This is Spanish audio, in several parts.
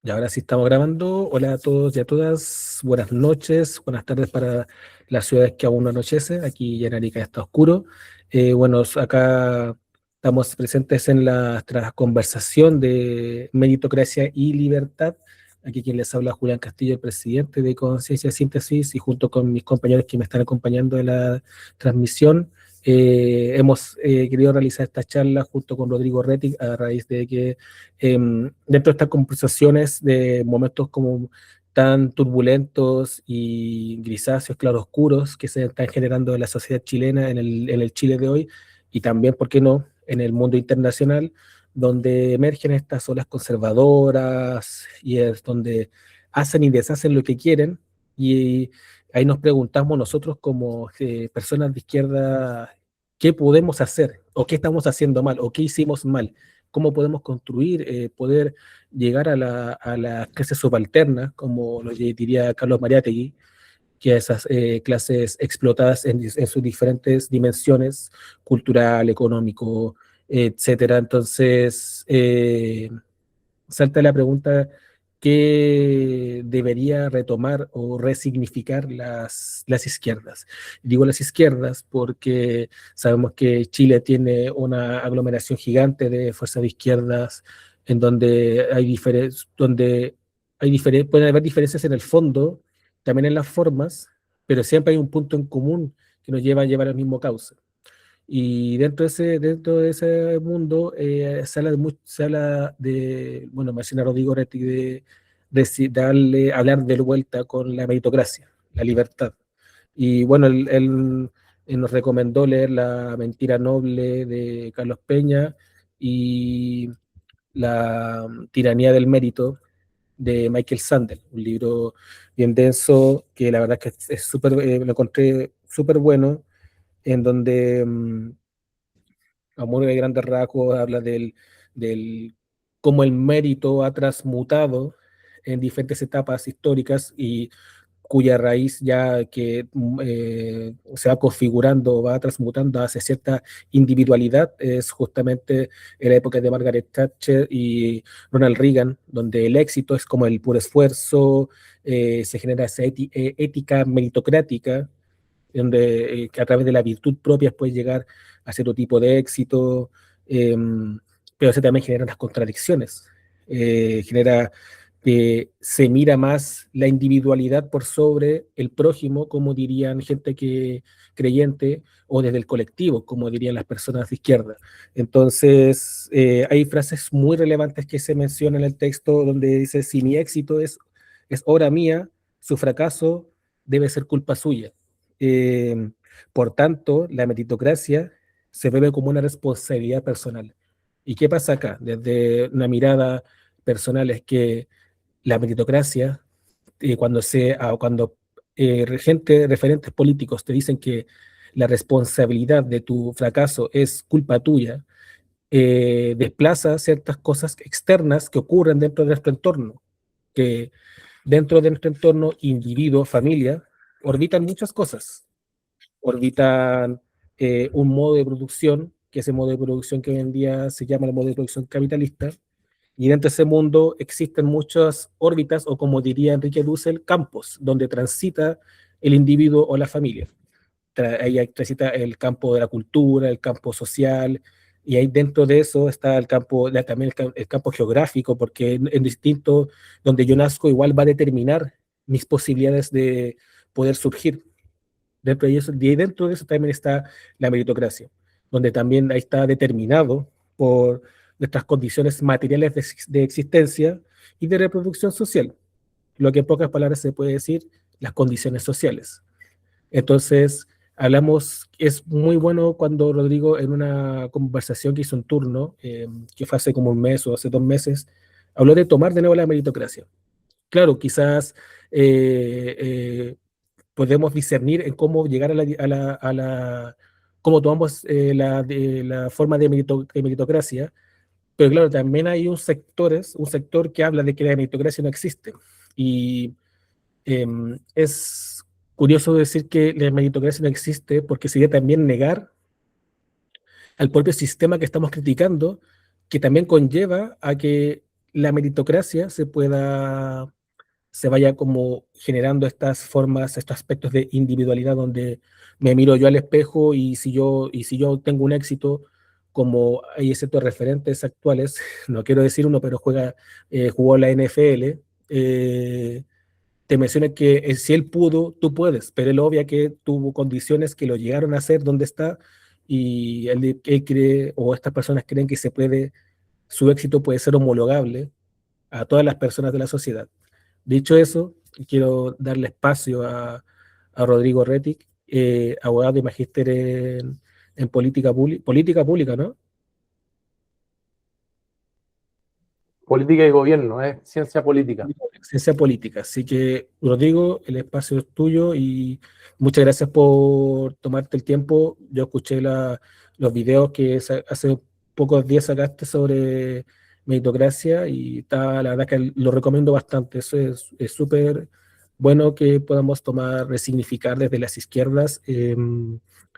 Y ahora sí estamos grabando. Hola a todos y a todas. Buenas noches, buenas tardes para las ciudades que aún no anochece. Aquí ya en Arica está oscuro. Bueno, acá estamos presentes en nuestra conversación de meritocracia y libertad. Aquí quien les habla Julián Castillo, el presidente de Conciencia Síntesis, y junto con mis compañeros que me están acompañando en la transmisión, hemos querido realizar esta charla junto con Rodrigo Rettig a raíz de que dentro de estas conversaciones de momentos como tan turbulentos y grisáceos, claroscuros que se están generando en la sociedad chilena, en el Chile de hoy, y también, ¿por qué no?, en el mundo internacional, donde emergen estas olas conservadoras y es donde hacen y deshacen lo que quieren, y ahí nos preguntamos nosotros como personas de izquierda, ¿qué podemos hacer? ¿O qué estamos haciendo mal? ¿O qué hicimos mal? ¿Cómo podemos construir, poder llegar a la clase subalterna, como lo diría Carlos Mariátegui, que a esas clases explotadas en sus diferentes dimensiones, cultural, económico, etcétera? Entonces, salta la pregunta: ¿qué debería retomar o resignificar las izquierdas? Digo las izquierdas porque sabemos que Chile tiene una aglomeración gigante de fuerzas de izquierdas en pueden haber diferencias en el fondo, también en las formas, pero siempre hay un punto en común que nos lleva a llevar al mismo cauce. Y dentro de ese mundo se habla de, bueno, menciona Rodrigo Retti, hablar de vuelta con la meritocracia, la libertad. Y bueno, él nos recomendó leer La mentira noble de Carlos Peña y La tiranía del mérito de Michael Sandel, un libro bien denso que la verdad es que es súper, lo encontré súper bueno, en donde a muy de grandes rasgos habla del cómo el mérito ha transmutado en diferentes etapas históricas y cuya raíz ya que se va configurando, va transmutando hacia cierta individualidad, es justamente en la época de Margaret Thatcher y Ronald Reagan, donde el éxito es como el puro esfuerzo, se genera esa ética meritocrática, donde que a través de la virtud propia puedes llegar a cierto tipo de éxito, eh, pero eso también genera unas contradicciones, genera que se mira más la individualidad por sobre el prójimo, como dirían gente que creyente, o desde el colectivo, como dirían las personas de izquierda. Entonces, hay frases muy relevantes que se mencionan en el texto donde dice: si mi éxito es obra mía, su fracaso debe ser culpa suya. Eh, por tanto, la meritocracia se ve como una responsabilidad personal. ¿Y qué pasa acá? Desde una mirada personal es que la meritocracia, cuando referentes políticos te dicen que la responsabilidad de tu fracaso es culpa tuya, desplaza ciertas cosas externas que ocurren dentro de nuestro entorno, que dentro de nuestro entorno, individuo, familia, orbitan muchas cosas, orbitan un modo de producción, que es el modo de producción que hoy en día se llama el modo de producción capitalista, y dentro de ese mundo existen muchas órbitas, o como diría Enrique Dussel, campos, donde transita el individuo o la familia. Ahí transita el campo de la cultura, el campo social, y ahí dentro de eso está también el campo geográfico, porque en distinto, donde yo nazco, igual va a determinar mis posibilidades de poder surgir. Dentro de eso también está la meritocracia, donde también ahí está determinado por nuestras condiciones materiales de existencia y de reproducción social, lo que en pocas palabras se puede decir las condiciones sociales. Entonces, es muy bueno cuando Rodrigo, en una conversación que hizo un turno, que fue hace como un mes o hace 2 meses, habló de tomar de nuevo la meritocracia. Claro, quizás eh, eh, podemos discernir en cómo llegar cómo tomamos la forma de meritocracia, pero claro, también hay un sector que habla de que la meritocracia no existe. Y es curioso decir que la meritocracia no existe, porque sería también negar al propio sistema que estamos criticando, que también conlleva a que la meritocracia se vaya como generando estas formas, estos aspectos de individualidad donde me miro yo al espejo y si yo tengo un éxito, como hay ciertos referentes actuales, no quiero decir uno, pero jugó la NFL, te menciona que si él pudo, tú puedes, pero él obvia que tuvo condiciones que lo llegaron a hacer donde está y él cree, o estas personas creen que su éxito puede ser homologable a todas las personas de la sociedad. Dicho eso, quiero darle espacio a Rodrigo Rettig, abogado y magíster en política pública, ¿no? Política y gobierno, es ciencia política. Ciencia política. Así que, Rodrigo, el espacio es tuyo y muchas gracias por tomarte el tiempo. Yo escuché los videos que hace pocos días sacaste sobre meritocracia y la verdad que lo recomiendo bastante. Eso es súper bueno que podamos resignificar desde las izquierdas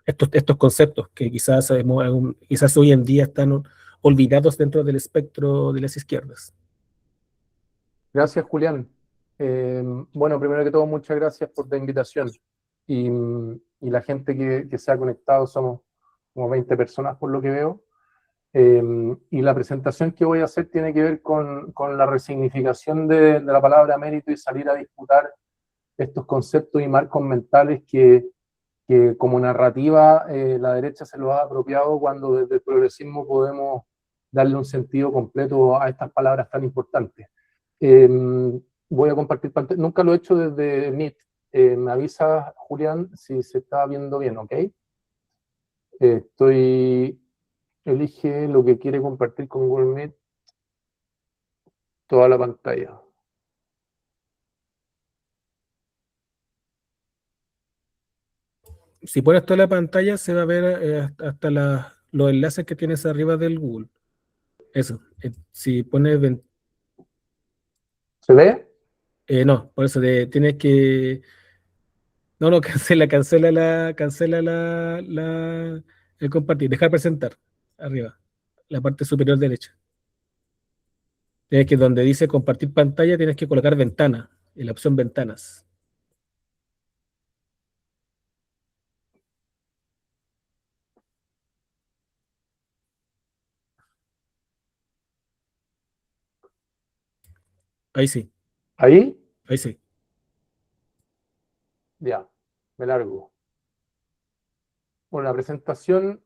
estos conceptos que quizás hoy en día están olvidados dentro del espectro de las izquierdas. Gracias, Julián. Bueno, primero que todo, muchas gracias por la invitación. Y, y la gente que se ha conectado, somos como 20 personas por lo que veo. Y la presentación que voy a hacer tiene que ver con la resignificación de la palabra mérito y salir a disputar estos conceptos y marcos mentales que como narrativa la derecha se los ha apropiado cuando desde el progresismo podemos darle un sentido completo a estas palabras tan importantes. Voy a compartir pantalla. Nunca lo he hecho desde Meet. Me avisa, Julián, si se está viendo bien, ¿ok? Elige lo que quiere compartir con Google Meet, toda la pantalla. Si pones toda la pantalla, se va a ver hasta los enlaces que tienes arriba del Google. Eso. Si pones. ¿Se ve? No, por eso tienes que. No, no, cancela el compartir. Dejar presentar. Arriba. La parte superior derecha. Tienes que, donde dice compartir pantalla, tienes que colocar ventana. En la opción ventanas. Ahí sí. ¿Ahí? Ahí sí. Ya, me largo. Bueno, la presentación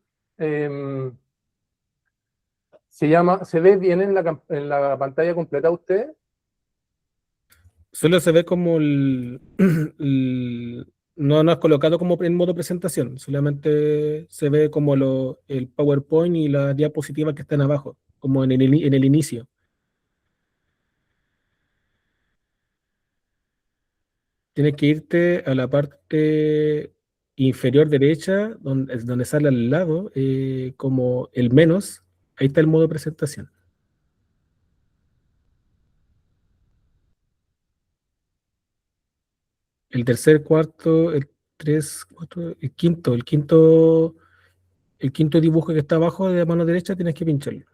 ¿se ve bien en la pantalla completa usted? Solo se ve como no has colocado como en modo presentación, solamente se ve como el PowerPoint y las diapositivas que están abajo, como en el inicio. Tienes que irte a la parte inferior derecha, donde sale al lado, como el menos, ahí está el modo presentación. El tercer, cuarto, el tres, cuatro, el quinto dibujo que está abajo de la mano derecha, tienes que pincharlo.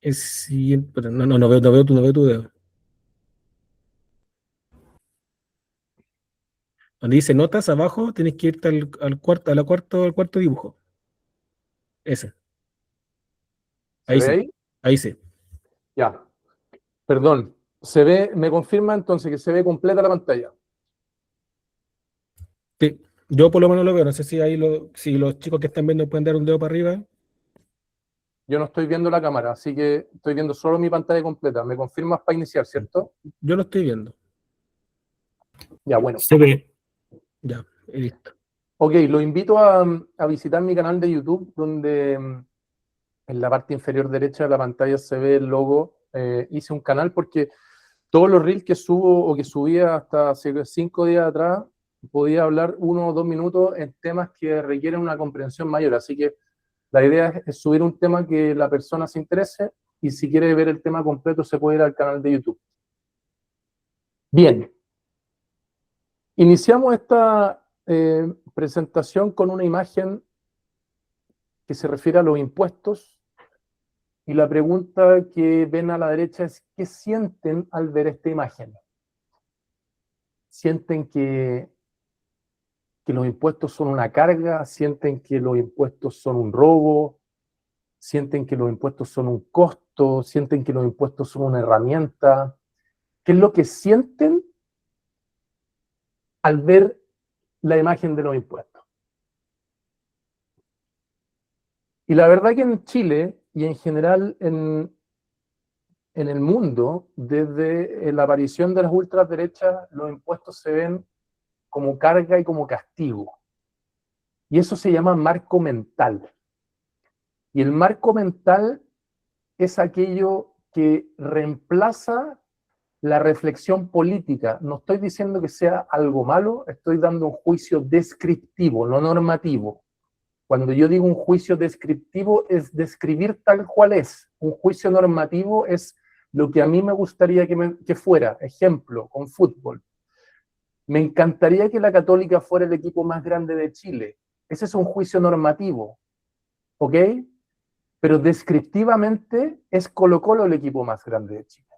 El siguiente, pero no veo tu dedo. Donde dice notas abajo, tienes que irte al cuarto dibujo. Ese. ¿Se Ahí ve sí. ahí? Ahí sí. Ya, perdón. ¿Se ve, me confirma entonces que se ve completa la pantalla? Sí. Yo por lo menos lo veo. No sé si los chicos que están viendo pueden dar un dedo para arriba. Yo no estoy viendo la cámara, así que estoy viendo solo mi pantalla completa. ¿Me confirmas para iniciar, cierto? Yo lo estoy viendo. Ya, bueno. Se ve. Ya, listo. Ok, lo invito a visitar mi canal de YouTube, donde en la parte inferior derecha de la pantalla se ve el logo. Hice un canal porque todos los reels que subo o que subía hasta hace 5 días atrás, podía hablar 1 o 2 minutos en temas que requieren una comprensión mayor. Así que la idea es subir un tema que la persona se interese y si quiere ver el tema completo se puede ir al canal de YouTube. Bien, iniciamos esta presentación con una imagen que se refiere a los impuestos Y la pregunta que ven a la derecha es, ¿qué sienten al ver esta imagen? ¿Sienten que los impuestos son una carga? ¿Sienten que los impuestos son un robo? ¿Sienten que los impuestos son un costo? ¿Sienten que los impuestos son una herramienta? ¿Qué es lo que sienten al ver la imagen de los impuestos? Y la verdad que en Chile y en general en el mundo, desde la aparición de las ultraderechas, los impuestos se ven como carga y como castigo. Y eso se llama marco mental. Y el marco mental es aquello que reemplaza la reflexión política. No estoy diciendo que sea algo malo, estoy dando un juicio descriptivo, no normativo. Cuando yo digo un juicio descriptivo es describir tal cual es. Un juicio normativo es lo que a mí me gustaría que fuera. Ejemplo, con fútbol. Me encantaría que la Católica fuera el equipo más grande de Chile. Ese es un juicio normativo, ¿ok? Pero descriptivamente es Colo-Colo el equipo más grande de Chile.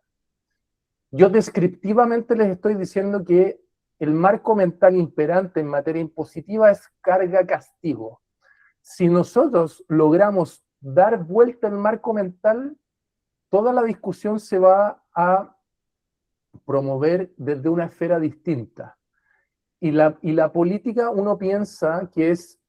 Yo descriptivamente les estoy diciendo que el marco mental imperante en materia impositiva es carga-castigo. Si nosotros logramos dar vuelta al marco mental, toda la discusión se va a promover desde una esfera distinta. Y la política, uno piensa que es,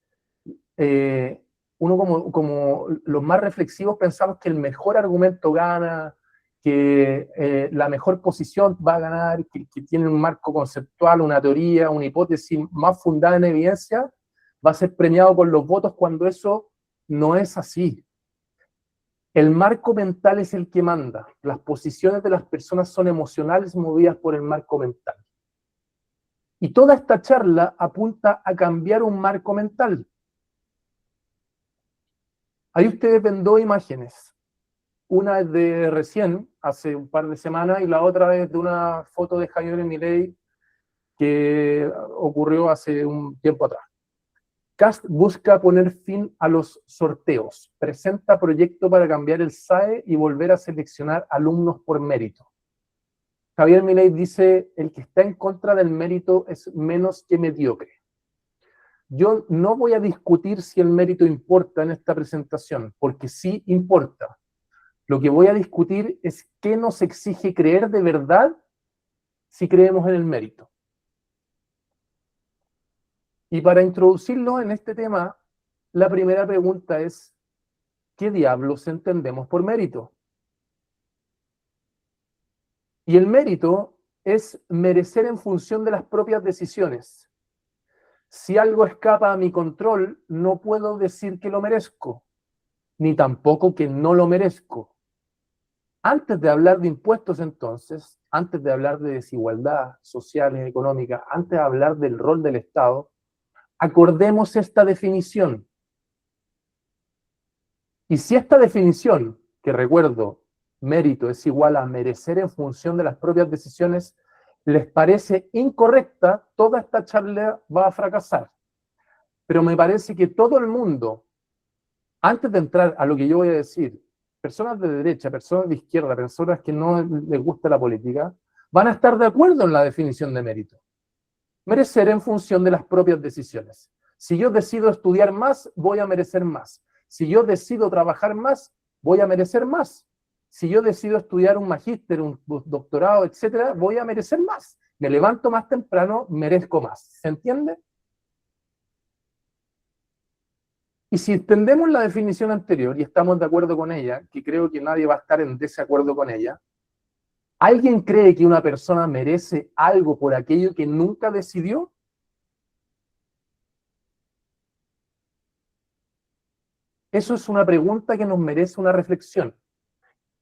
uno como los más reflexivos pensamos que el mejor argumento gana, que la mejor posición va a ganar, que tiene un marco conceptual, una teoría, una hipótesis más fundada en evidencia, va a ser premiado con los votos cuando eso no es así. El marco mental es el que manda. Las posiciones de las personas son emocionales movidas por el marco mental. Y toda esta charla apunta a cambiar un marco mental. Ahí ustedes ven dos imágenes. Una es de recién, hace un par de semanas, y la otra es de una foto de Javier Milei que ocurrió hace un tiempo atrás. Kast busca poner fin a los sorteos, presenta proyecto para cambiar el SAE y volver a seleccionar alumnos por mérito. Javier Milei dice, el que está en contra del mérito es menos que mediocre. Yo no voy a discutir si el mérito importa en esta presentación, porque sí importa. Lo que voy a discutir es qué nos exige creer de verdad si creemos en el mérito. Y para introducirlo en este tema, la primera pregunta es, ¿qué diablos entendemos por mérito? Y el mérito es merecer en función de las propias decisiones. Si algo escapa a mi control, no puedo decir que lo merezco, ni tampoco que no lo merezco. Antes de hablar de impuestos, entonces, antes de hablar de desigualdad social y económica, antes de hablar del rol del Estado, acordemos esta definición. Y si esta definición, que recuerdo, mérito es igual a merecer en función de las propias decisiones, les parece incorrecta, toda esta charla va a fracasar. Pero me parece que todo el mundo, antes de entrar a lo que yo voy a decir, personas de derecha, personas de izquierda, personas que no les gusta la política, van a estar de acuerdo en la definición de mérito. Merecer en función de las propias decisiones. Si yo decido estudiar más, voy a merecer más. Si yo decido trabajar más, voy a merecer más. Si yo decido estudiar un magíster, un doctorado, etcétera, voy a merecer más. Me levanto más temprano, merezco más. ¿Se entiende? Y si entendemos la definición anterior y estamos de acuerdo con ella, que creo que nadie va a estar en desacuerdo con ella, ¿alguien cree que una persona merece algo por aquello que nunca decidió? Eso es una pregunta que nos merece una reflexión.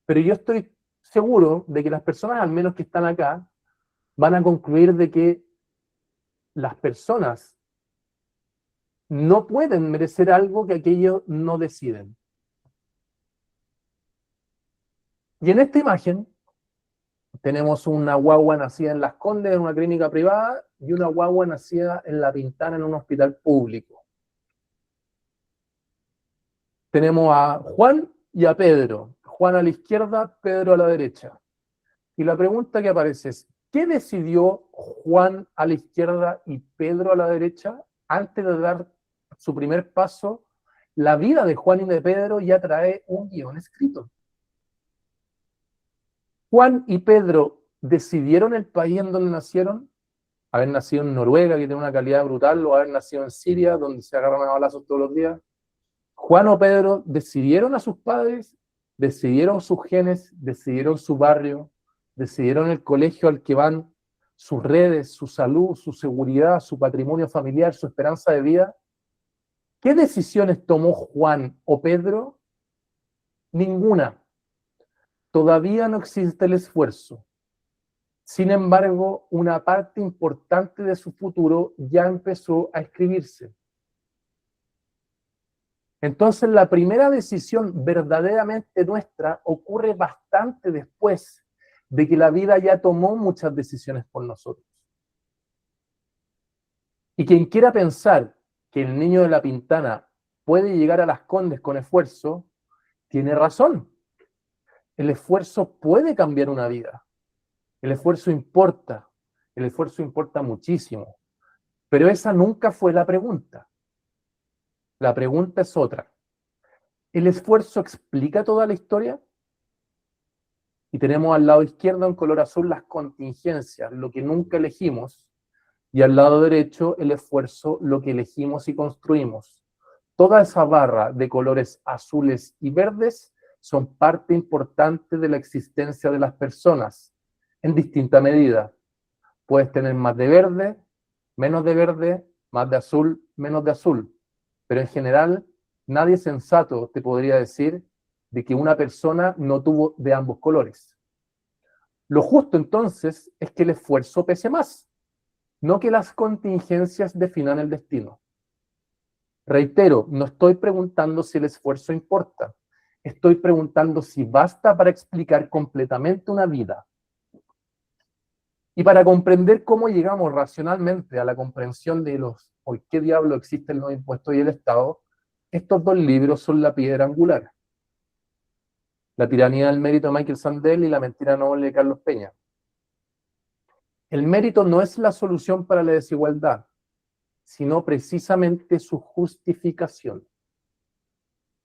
Pero yo estoy seguro de que las personas, al menos que están acá, van a concluir de que las personas no pueden merecer algo que aquellos no deciden. Y en esta imagen tenemos una guagua nacida en Las Condes, en una clínica privada, y una guagua nacida en La Pintana, en un hospital público. Tenemos a Juan y a Pedro. Juan a la izquierda, Pedro a la derecha. Y la pregunta que aparece es, ¿qué decidió Juan a la izquierda y Pedro a la derecha antes de dar su primer paso? La vida de Juan y de Pedro ya trae un guión escrito. Juan y Pedro decidieron el país en donde nacieron, haber nacido en Noruega, que tiene una calidad brutal, o haber nacido en Siria, donde se agarran a balazos todos los días. Juan o Pedro decidieron a sus padres, decidieron sus genes, decidieron su barrio, decidieron el colegio al que van, sus redes, su salud, su seguridad, su patrimonio familiar, su esperanza de vida. ¿Qué decisiones tomó Juan o Pedro? Ninguna. Todavía no existe el esfuerzo. Sin embargo, una parte importante de su futuro ya empezó a escribirse. Entonces, la primera decisión verdaderamente nuestra ocurre bastante después de que la vida ya tomó muchas decisiones por nosotros. Y quien quiera pensar que el niño de la Pintana puede llegar a Las Condes con esfuerzo, tiene razón. El esfuerzo puede cambiar una vida. El esfuerzo importa muchísimo. Pero esa nunca fue la pregunta. La pregunta es otra. ¿El esfuerzo explica toda la historia? Y tenemos al lado izquierdo en color azul las contingencias, lo que nunca elegimos, y al lado derecho el esfuerzo, lo que elegimos y construimos. Toda esa barra de colores azules y verdes son parte importante de la existencia de las personas, en distinta medida. Puedes tener más de verde, menos de verde, más de azul, menos de azul. Pero en general, nadie sensato te podría decir de que una persona no tuvo de ambos colores. Lo justo entonces es que el esfuerzo pese más, no que las contingencias definan el destino. Reitero, no estoy preguntando si el esfuerzo importa, estoy preguntando si basta para explicar completamente una vida. Y para comprender cómo llegamos racionalmente a la comprensión de por qué diablo existen los impuestos y el Estado, estos dos libros son la piedra angular. La tiranía del mérito de Michael Sandel y La mentira noble de Carlos Peña. El mérito no es la solución para la desigualdad, sino precisamente su justificación,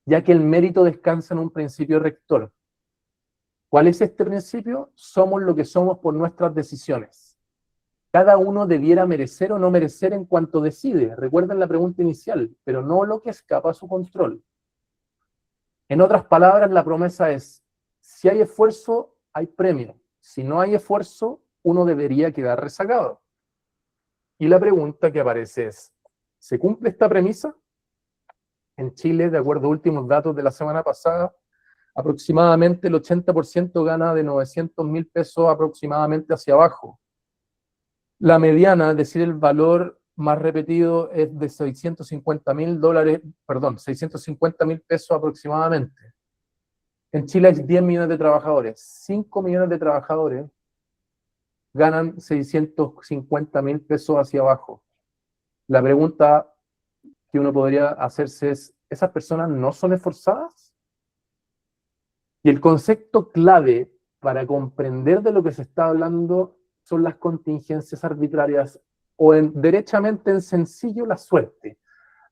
ya que el mérito descansa en un principio rector. ¿Cuál es este principio? Somos lo que somos por nuestras decisiones. Cada uno debiera merecer o no merecer en cuanto decide. Recuerden la pregunta inicial, pero no lo que escapa a su control. En otras palabras, la promesa es, si hay esfuerzo, hay premio. Si no hay esfuerzo, uno debería quedar rezagado. Y la pregunta que aparece es, ¿se cumple esta premisa? En Chile, de acuerdo a últimos datos de la semana pasada, aproximadamente el 80% gana de 900.000 pesos aproximadamente hacia abajo. La mediana, es decir, el valor más repetido es de $650.000 pesos aproximadamente. En Chile hay 10 millones de trabajadores. 5 millones de trabajadores ganan 650.000 pesos hacia abajo. La pregunta que uno podría hacerse es, ¿esas personas no son esforzadas? Y el concepto clave para comprender de lo que se está hablando son las contingencias arbitrarias o derechamente en sencillo la suerte.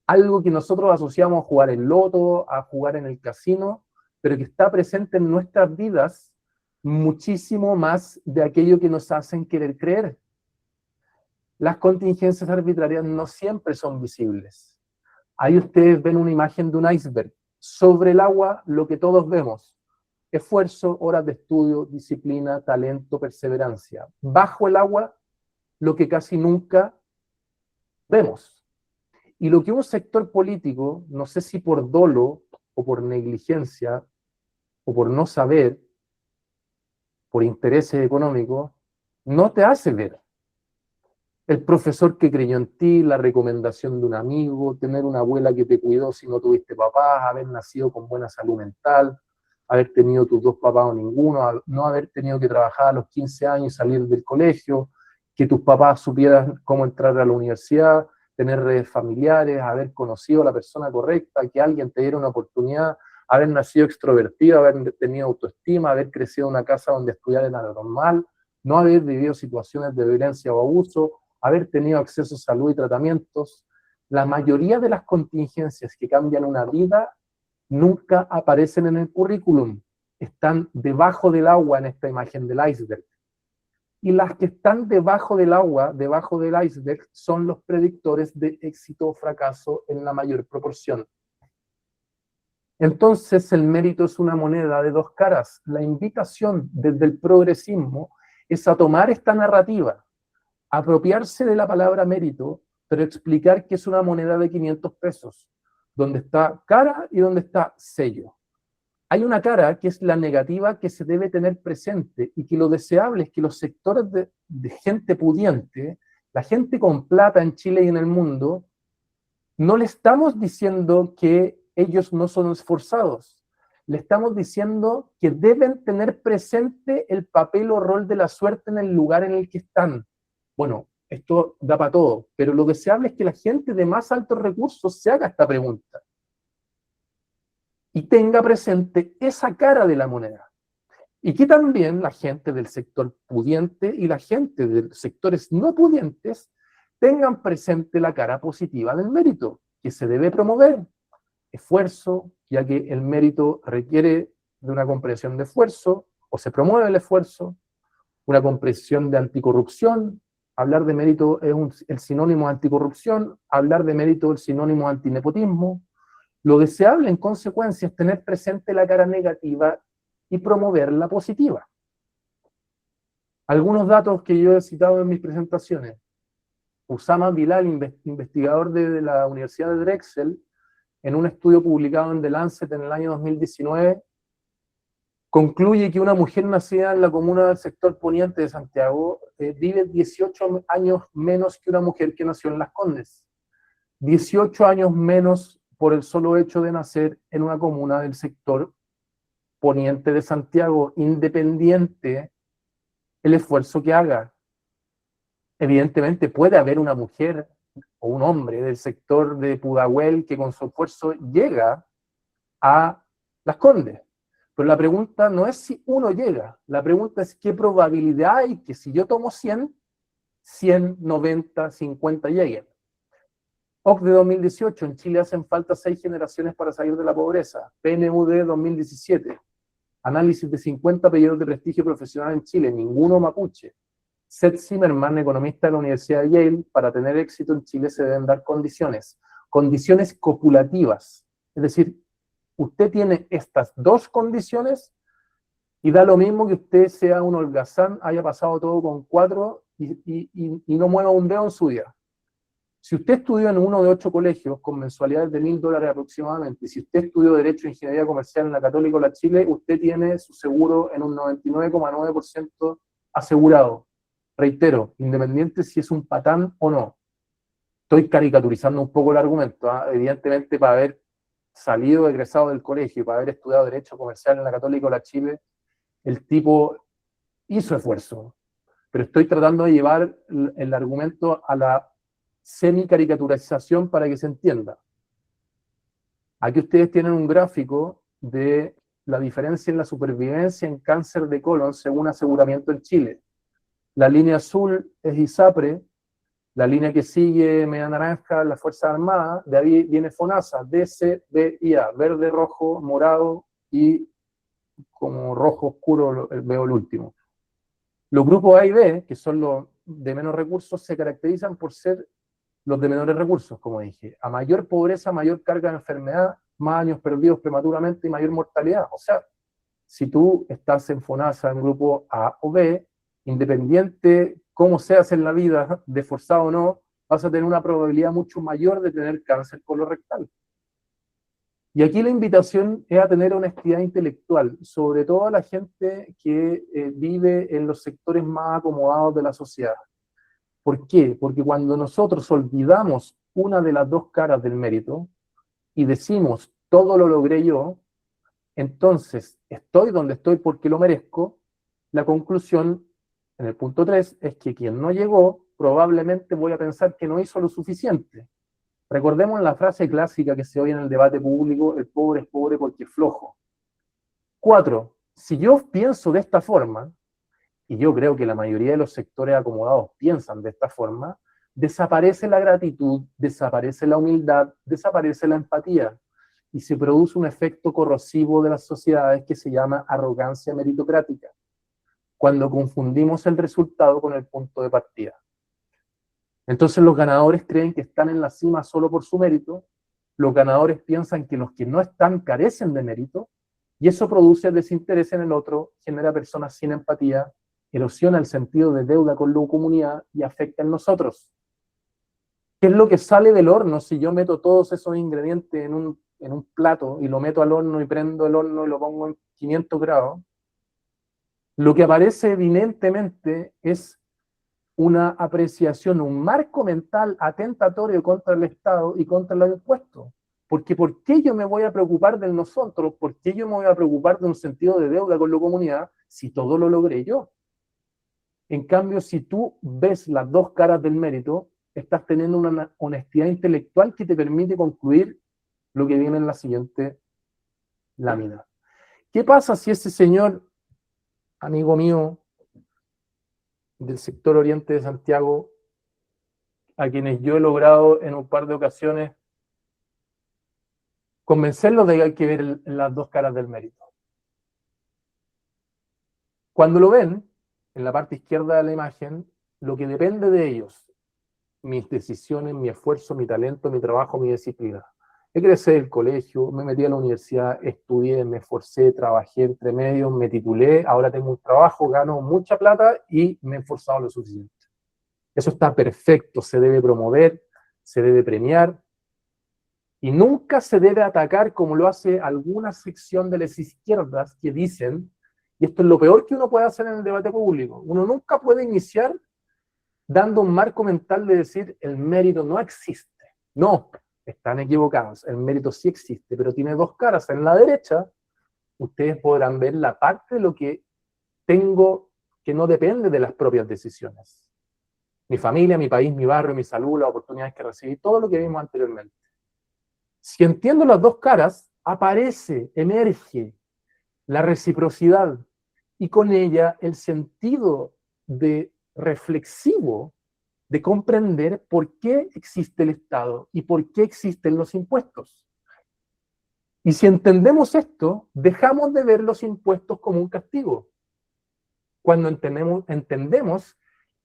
Algo que nosotros asociamos a jugar en loto, a jugar en el casino, pero que está presente en nuestras vidas muchísimo más de aquello que nos hacen querer creer. Las contingencias arbitrarias no siempre son visibles. Ahí ustedes ven una imagen de un iceberg. Sobre el agua, lo que todos vemos. Esfuerzo, horas de estudio, disciplina, talento, perseverancia. Bajo el agua, lo que casi nunca vemos. Y lo que un sector político, no sé si por dolo o por negligencia o por no saber, por intereses económicos, no te hace ver. El profesor que creyó en ti, la recomendación de un amigo, tener una abuela que te cuidó si no tuviste papás, haber nacido con buena salud mental, haber tenido tus dos papás o ninguno, no haber tenido que trabajar a los 15 años y salir del colegio, que tus papás supieran cómo entrar a la universidad, tener redes familiares, haber conocido a la persona correcta, que alguien te diera una oportunidad, haber nacido extrovertido, haber tenido autoestima, haber crecido en una casa donde estudiar era normal, no haber vivido situaciones de violencia o abuso, haber tenido acceso a salud y tratamientos. La mayoría de las contingencias que cambian una vida nunca aparecen en el currículum, están debajo del agua en esta imagen del iceberg. Y las que están debajo del agua, debajo del iceberg, son los predictores de éxito o fracaso en la mayor proporción. Entonces el mérito es una moneda de dos caras. La invitación desde el progresismo es a tomar esta narrativa, apropiarse de la palabra mérito, pero explicar que es una moneda de 500 pesos, donde está cara y donde está sello. Hay una cara que es la negativa que se debe tener presente y que lo deseable es que los sectores de gente pudiente, la gente con plata en Chile y en el mundo, no le estamos diciendo que ellos no son esforzados, le estamos diciendo que deben tener presente el papel o rol de la suerte en el lugar en el que están. Bueno, esto da para todo, pero lo deseable es que la gente de más altos recursos se haga esta pregunta y tenga presente esa cara de la moneda. Y que también la gente del sector pudiente y la gente de sectores no pudientes tengan presente la cara positiva del mérito, que se debe promover. Esfuerzo, ya que el mérito requiere de una comprensión de esfuerzo, o se promueve el esfuerzo, una comprensión de anticorrupción. Hablar de mérito es el sinónimo de anticorrupción, hablar de mérito es el sinónimo de antinepotismo. Lo deseable, en consecuencia, es tener presente la cara negativa y promover la positiva. Algunos datos que yo he citado en mis presentaciones. Usama Bilal, investigador de la Universidad de Drexel, en un estudio publicado en The Lancet en el año 2019, concluye que una mujer nacida en la comuna del sector poniente de Santiago vive 18 años menos que una mujer que nació en Las Condes. 18 años menos por el solo hecho de nacer en una comuna del sector poniente de Santiago, independiente el esfuerzo que haga. Evidentemente puede haber una mujer o un hombre del sector de Pudahuel que con su esfuerzo llega a Las Condes. Pero la pregunta no es si uno llega, la pregunta es qué probabilidad hay que si yo tomo 100, 90, 50 lleguen. OCDE 2018, en Chile hacen falta 6 generaciones para salir de la pobreza. PNUD 2017, análisis de 50 apellidos de prestigio profesional en Chile, ninguno mapuche. Seth Zimmerman, economista de la Universidad de Yale, para tener éxito en Chile se deben dar condiciones copulativas. Es decir, usted tiene estas dos condiciones y da lo mismo que usted sea un holgazán, haya pasado todo con 4 y no mueva un dedo en su vida. Si usted estudió en uno de 8 colegios con mensualidades de $1.000 aproximadamente, si usted estudió Derecho e Ingeniería Comercial en la Católica o la Chile, usted tiene su seguro en un 99,9% asegurado. Reitero, independiente si es un patán o no. Estoy caricaturizando un poco el argumento, ¿eh? Evidentemente para haber salido egresado del colegio y para haber estudiado Derecho Comercial en la Católica o la Chile, el tipo hizo esfuerzo. Pero estoy tratando de llevar el argumento a la semi-caricaturización para que se entienda. Aquí ustedes tienen un gráfico de la diferencia en la supervivencia en cáncer de colon según aseguramiento en Chile. La línea azul es ISAPRE, la línea que sigue media naranja, las Fuerzas Armadas, de ahí viene FONASA, D, C, B y A, verde, rojo, morado y como rojo oscuro veo el último. Los grupos A y B, que son los de menos recursos, se caracterizan por ser los de menores recursos, como dije. A mayor pobreza, mayor carga de enfermedad, más años perdidos prematuramente y mayor mortalidad. O sea, si tú estás en FONASA en grupo A o B, independiente cómo seas en la vida, de forzado o no, vas a tener una probabilidad mucho mayor de tener cáncer colorectal. Y aquí la invitación es a tener honestidad intelectual, sobre todo a la gente que vive en los sectores más acomodados de la sociedad. ¿Por qué? Porque cuando nosotros olvidamos una de las dos caras del mérito y decimos, todo lo logré yo, entonces estoy donde estoy porque lo merezco, la conclusión en el punto 3 es que quien no llegó, probablemente voy a pensar que no hizo lo suficiente. Recordemos la frase clásica que se oye en el debate público: el pobre es pobre porque es flojo. 4. Si yo pienso de esta forma, y yo creo que la mayoría de los sectores acomodados piensan de esta forma, desaparece la gratitud, desaparece la humildad, desaparece la empatía, y se produce un efecto corrosivo de las sociedades que se llama arrogancia meritocrática, cuando confundimos el resultado con el punto de partida. Entonces los ganadores creen que están en la cima solo por su mérito, los ganadores piensan que los que no están carecen de mérito, y eso produce desinterés en el otro, genera personas sin empatía, erosiona el sentido de deuda con la comunidad y afecta en nosotros. ¿Qué es lo que sale del horno si yo meto todos esos ingredientes en un plato y lo meto al horno y prendo el horno y lo pongo en 500 grados? Lo que aparece evidentemente es una apreciación, un marco mental atentatorio contra el Estado y contra los impuestos. Porque ¿por qué yo me voy a preocupar del nosotros? ¿Por qué yo me voy a preocupar de un sentido de deuda con la comunidad si todo lo logré yo? En cambio, si tú ves las dos caras del mérito, estás teniendo una honestidad intelectual que te permite concluir lo que viene en la siguiente lámina. ¿Qué pasa si ese señor, amigo mío, del sector oriente de Santiago, a quienes yo he logrado en un par de ocasiones convencerlos de que hay que ver las dos caras del mérito? Cuando lo ven, en la parte izquierda de la imagen, lo que depende de ellos, mis decisiones, mi esfuerzo, mi talento, mi trabajo, mi disciplina. Egresé del colegio, me metí a la universidad, estudié, me esforcé, trabajé entre medios, me titulé, ahora tengo un trabajo, gano mucha plata y me he esforzado lo suficiente. Eso está perfecto, se debe promover, se debe premiar, y nunca se debe atacar como lo hace alguna sección de las izquierdas que dicen, y esto es lo peor que uno puede hacer en el debate público, uno nunca puede iniciar dando un marco mental de decir el mérito no existe. No, están equivocados, el mérito sí existe, pero tiene dos caras. En la derecha, ustedes podrán ver la parte de lo que tengo que no depende de las propias decisiones. Mi familia, mi país, mi barrio, mi salud, las oportunidades que recibí, todo lo que vimos anteriormente. Si entiendo las dos caras, aparece, emerge la reciprocidad y con ella el sentido de reflexivo de comprender por qué existe el Estado y por qué existen los impuestos. Y si entendemos esto, dejamos de ver los impuestos como un castigo. Cuando entendemos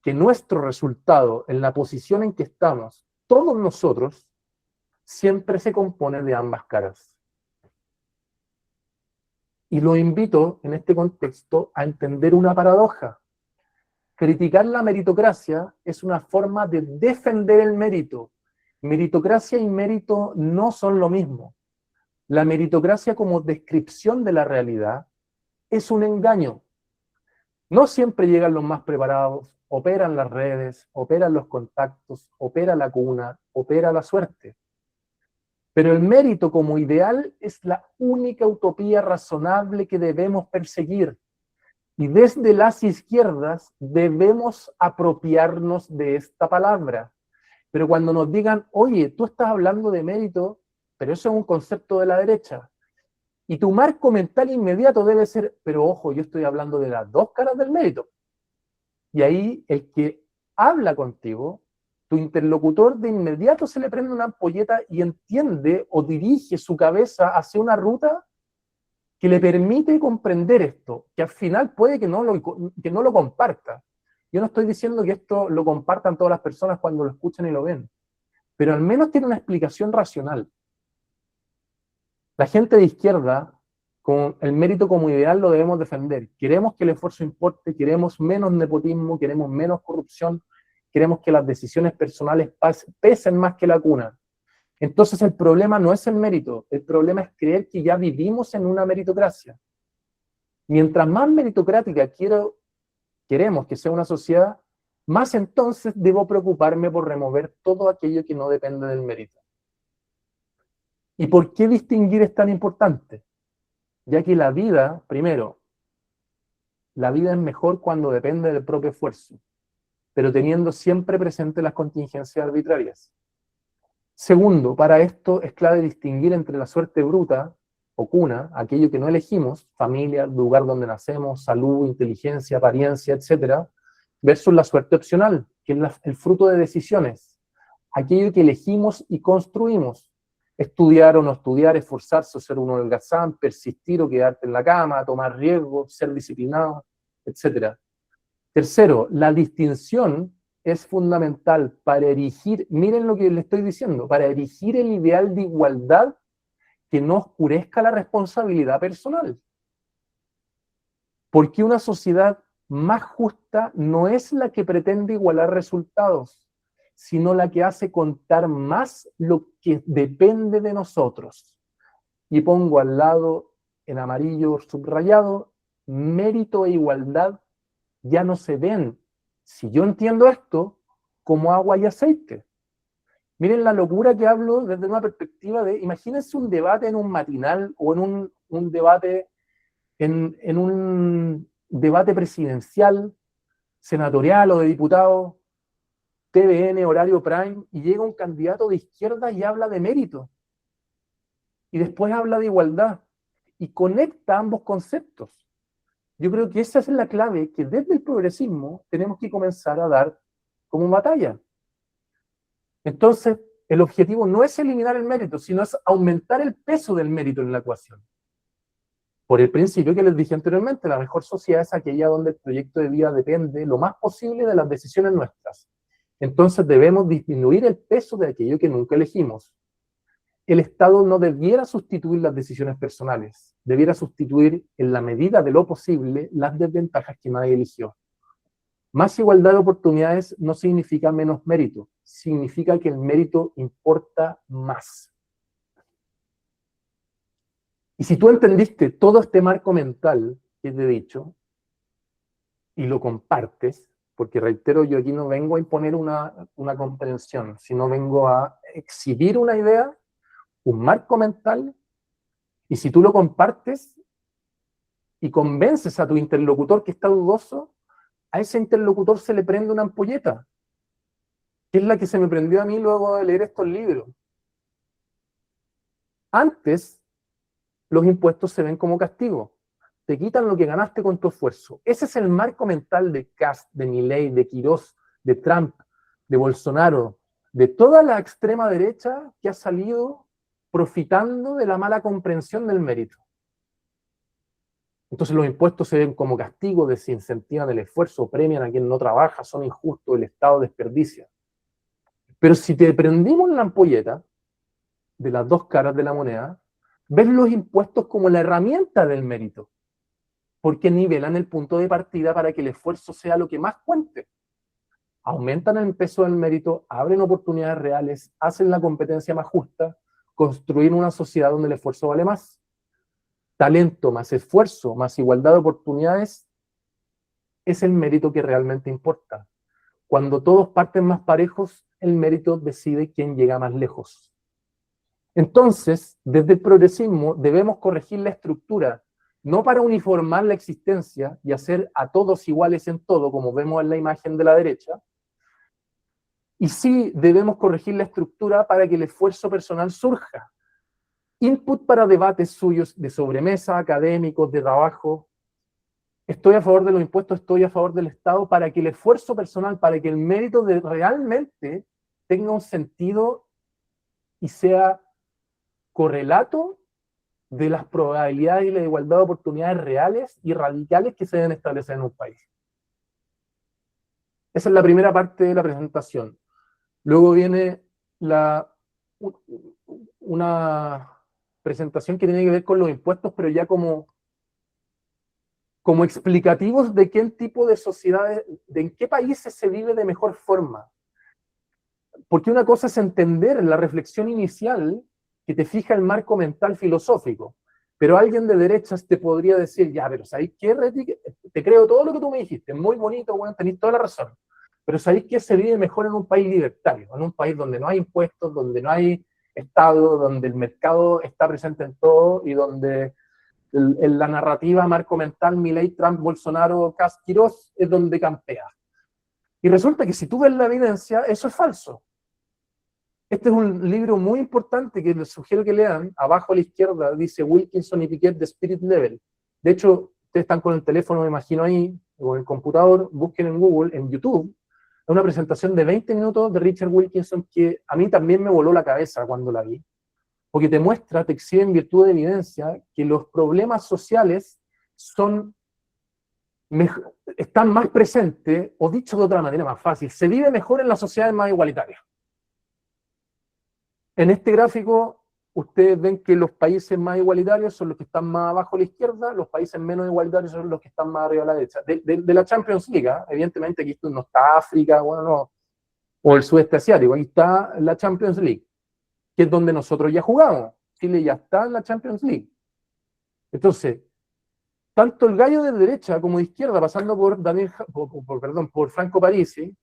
que nuestro resultado, en la posición en que estamos, todos nosotros, siempre se compone de ambas caras. Y lo invito, en este contexto, a entender una paradoja. Criticar la meritocracia es una forma de defender el mérito. Meritocracia y mérito no son lo mismo. La meritocracia como descripción de la realidad es un engaño. No siempre llegan los más preparados, operan las redes, operan los contactos, opera la cuna, opera la suerte. Pero el mérito como ideal es la única utopía razonable que debemos perseguir. Y desde las izquierdas debemos apropiarnos de esta palabra. Pero cuando nos digan, oye, tú estás hablando de mérito, pero eso es un concepto de la derecha. Y tu marco mental inmediato debe ser, pero ojo, yo estoy hablando de las dos caras del mérito. Y ahí el que habla contigo, tu interlocutor, de inmediato se le prende una ampolleta y entiende o dirige su cabeza hacia una ruta que le permite comprender esto, que al final puede que no lo comparta. Yo no estoy diciendo que esto lo compartan todas las personas cuando lo escuchan y lo ven, pero al menos tiene una explicación racional. La gente de izquierda, con el mérito como ideal, lo debemos defender. Queremos que el esfuerzo importe, queremos menos nepotismo, queremos menos corrupción, queremos que las decisiones personales pesen más que la cuna. Entonces el problema no es el mérito, el problema es creer que ya vivimos en una meritocracia. Mientras más meritocrática queremos que sea una sociedad, más entonces debo preocuparme por remover todo aquello que no depende del mérito. ¿Y por qué distinguir es tan importante? Ya que la vida, primero, la vida es mejor cuando depende del propio esfuerzo, pero teniendo siempre presente las contingencias arbitrarias. Segundo, para esto es clave distinguir entre la suerte bruta o cuna, aquello que no elegimos, familia, lugar donde nacemos, salud, inteligencia, apariencia, etc., versus la suerte opcional, que es el fruto de decisiones, aquello que elegimos y construimos. Estudiar o no estudiar, esforzarse o ser un holgazán, persistir o quedarte en la cama, tomar riesgos, ser disciplinado, etc. Tercero, la distinción es fundamental para erigir, miren lo que les estoy diciendo, para erigir el ideal de igualdad que no oscurezca la responsabilidad personal. Porque una sociedad más justa no es la que pretende igualar resultados, sino la que hace contar más lo que depende de nosotros. Y pongo al lado, en amarillo subrayado, mérito e igualdad ya no se ven, si yo entiendo esto, como agua y aceite. Miren la locura que hablo desde una perspectiva de, imagínense un debate en un matinal o en un debate, en un debate presidencial, senatorial o de diputados, TVN, horario prime, y llega un candidato de izquierda y habla de mérito. Y después habla de igualdad. Y conecta ambos conceptos. Yo creo que esa es la clave que desde el progresismo tenemos que comenzar a dar como batalla. Entonces, el objetivo no es eliminar el mérito, sino es aumentar el peso del mérito en la ecuación. Por el principio que les dije anteriormente, la mejor sociedad es aquella donde el proyecto de vida depende lo más posible de las decisiones nuestras. Entonces debemos disminuir el peso de aquello que nunca elegimos. El Estado no debiera sustituir las decisiones personales, debiera sustituir en la medida de lo posible las desventajas que nadie eligió. Más igualdad de oportunidades no significa menos mérito, significa que el mérito importa más. Y si tú entendiste todo este marco mental que te he dicho, y lo compartes, porque reitero, yo aquí no vengo a imponer una comprensión, sino vengo a exhibir una idea, un marco mental, y si tú lo compartes y convences a tu interlocutor que está dudoso, a ese interlocutor se le prende una ampolleta, que es la que se me prendió a mí luego de leer estos libros. Antes, los impuestos se ven como castigo. Te quitan lo que ganaste con tu esfuerzo. Ese es el marco mental de Kast, de Milei, de Quirós, de Trump, de Bolsonaro, de toda la extrema derecha que ha salido profitando de la mala comprensión del mérito. Entonces los impuestos se ven como castigo, desincentivan el esfuerzo, premian a quien no trabaja, son injustos, el Estado desperdicia. Pero si te prendimos la ampolleta de las dos caras de la moneda, ves los impuestos como la herramienta del mérito, porque nivelan el punto de partida para que el esfuerzo sea lo que más cuente. Aumentan el peso del mérito, abren oportunidades reales, hacen la competencia más justa, construyen una sociedad donde el esfuerzo vale más. Talento más esfuerzo más igualdad de oportunidades es el mérito que realmente importa. Cuando todos parten más parejos, el mérito decide quién llega más lejos. Entonces, desde el progresismo debemos corregir la estructura, no para uniformar la existencia y hacer a todos iguales en todo, como vemos en la imagen de la derecha, y sí debemos corregir la estructura para que el esfuerzo personal surja. Input para debates suyos de sobremesa, académicos, de trabajo. Estoy a favor de los impuestos, estoy a favor del Estado para que el esfuerzo personal, para que el mérito realmente tenga un sentido y sea correlato de las probabilidades y la igualdad de oportunidades reales y radicales que se deben establecer en un país. Esa es la primera parte de la presentación. Luego viene una presentación que tiene que ver con los impuestos, pero ya como explicativos de qué tipo de sociedades, de en qué países se vive de mejor forma. Porque una cosa es entender la reflexión inicial que te fija el marco mental filosófico, pero alguien de derechas te podría decir, ya, pero ¿sabéis qué, Reti? Te creo todo lo que tú me dijiste, muy bonito, bueno, tenéis toda la razón, pero ¿sabéis qué se vive mejor en un país libertario, en un país donde no hay impuestos, donde no hay Estado, donde el mercado está presente en todo y donde en la narrativa marco mental Milei, Trump, Bolsonaro, Kast, Quirós es donde campea? Y resulta que si tú ves la evidencia, eso es falso. Este es un libro muy importante que les sugiero que lean. Abajo a la izquierda dice Wilkinson y Piquet de Spirit Level. De hecho, ustedes están con el teléfono, me imagino ahí, o en el computador, busquen en Google, en YouTube, una presentación de 20 minutos de Richard Wilkinson que a mí también me voló la cabeza cuando la vi, porque te muestra, te exhibe en virtud de evidencia, que los problemas sociales están más presentes, o dicho de otra manera más fácil, se vive mejor en las sociedades más igualitarias. En este gráfico, ustedes ven que los países más igualitarios son los que están más abajo a la izquierda, los países menos igualitarios son los que están más arriba a la derecha. De la Champions League, evidentemente aquí no está África, bueno, no, o el sudeste asiático, ahí está la Champions League, que es donde nosotros ya jugamos. Chile ya está en la Champions League. Entonces, tanto el gallo de derecha como de izquierda, pasando por Franco Parisi,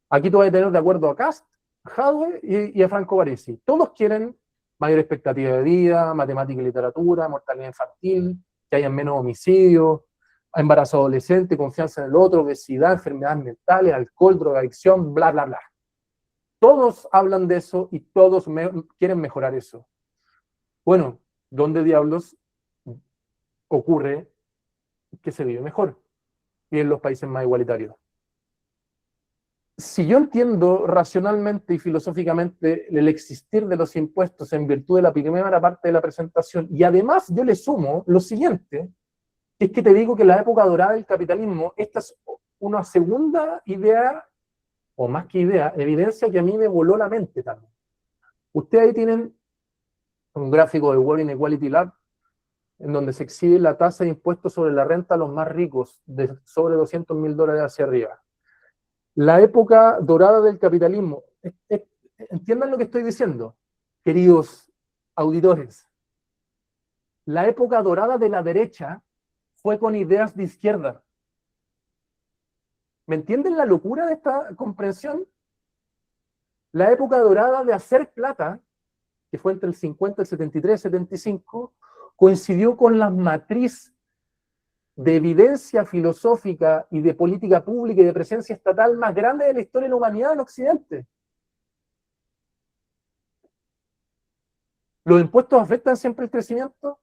aquí tú vas a tener de acuerdo a Cast, Hadwe y a Franco Parisi. Todos quieren mayor expectativa de vida, matemática y literatura, mortalidad infantil, que haya menos homicidios, embarazo adolescente, confianza en el otro, obesidad, enfermedades mentales, alcohol, drogadicción, bla, bla, bla. Todos hablan de eso y todos quieren mejorar eso. Bueno, ¿dónde diablos ocurre que se vive mejor? Y en los países más igualitarios. Si yo entiendo racionalmente y filosóficamente el existir de los impuestos en virtud de la primera parte de la presentación, y además yo le sumo lo siguiente, es que te digo que la época dorada del capitalismo, esta es una segunda idea, o más que idea, evidencia que a mí me voló la mente también. Ustedes ahí tienen un gráfico de World Inequality Lab, en donde se exhibe la tasa de impuestos sobre la renta a los más ricos, de sobre $200.000 hacia arriba. La época dorada del capitalismo, entiendan lo que estoy diciendo, queridos auditores. La época dorada de la derecha fue con ideas de izquierda. ¿Me entienden la locura de esta comprensión? La época dorada de hacer plata, que fue entre el 50, el 73, el 75, coincidió con la matriz de evidencia filosófica y de política pública y de presencia estatal más grande de la historia de la humanidad en Occidente. ¿Los impuestos afectan siempre el crecimiento?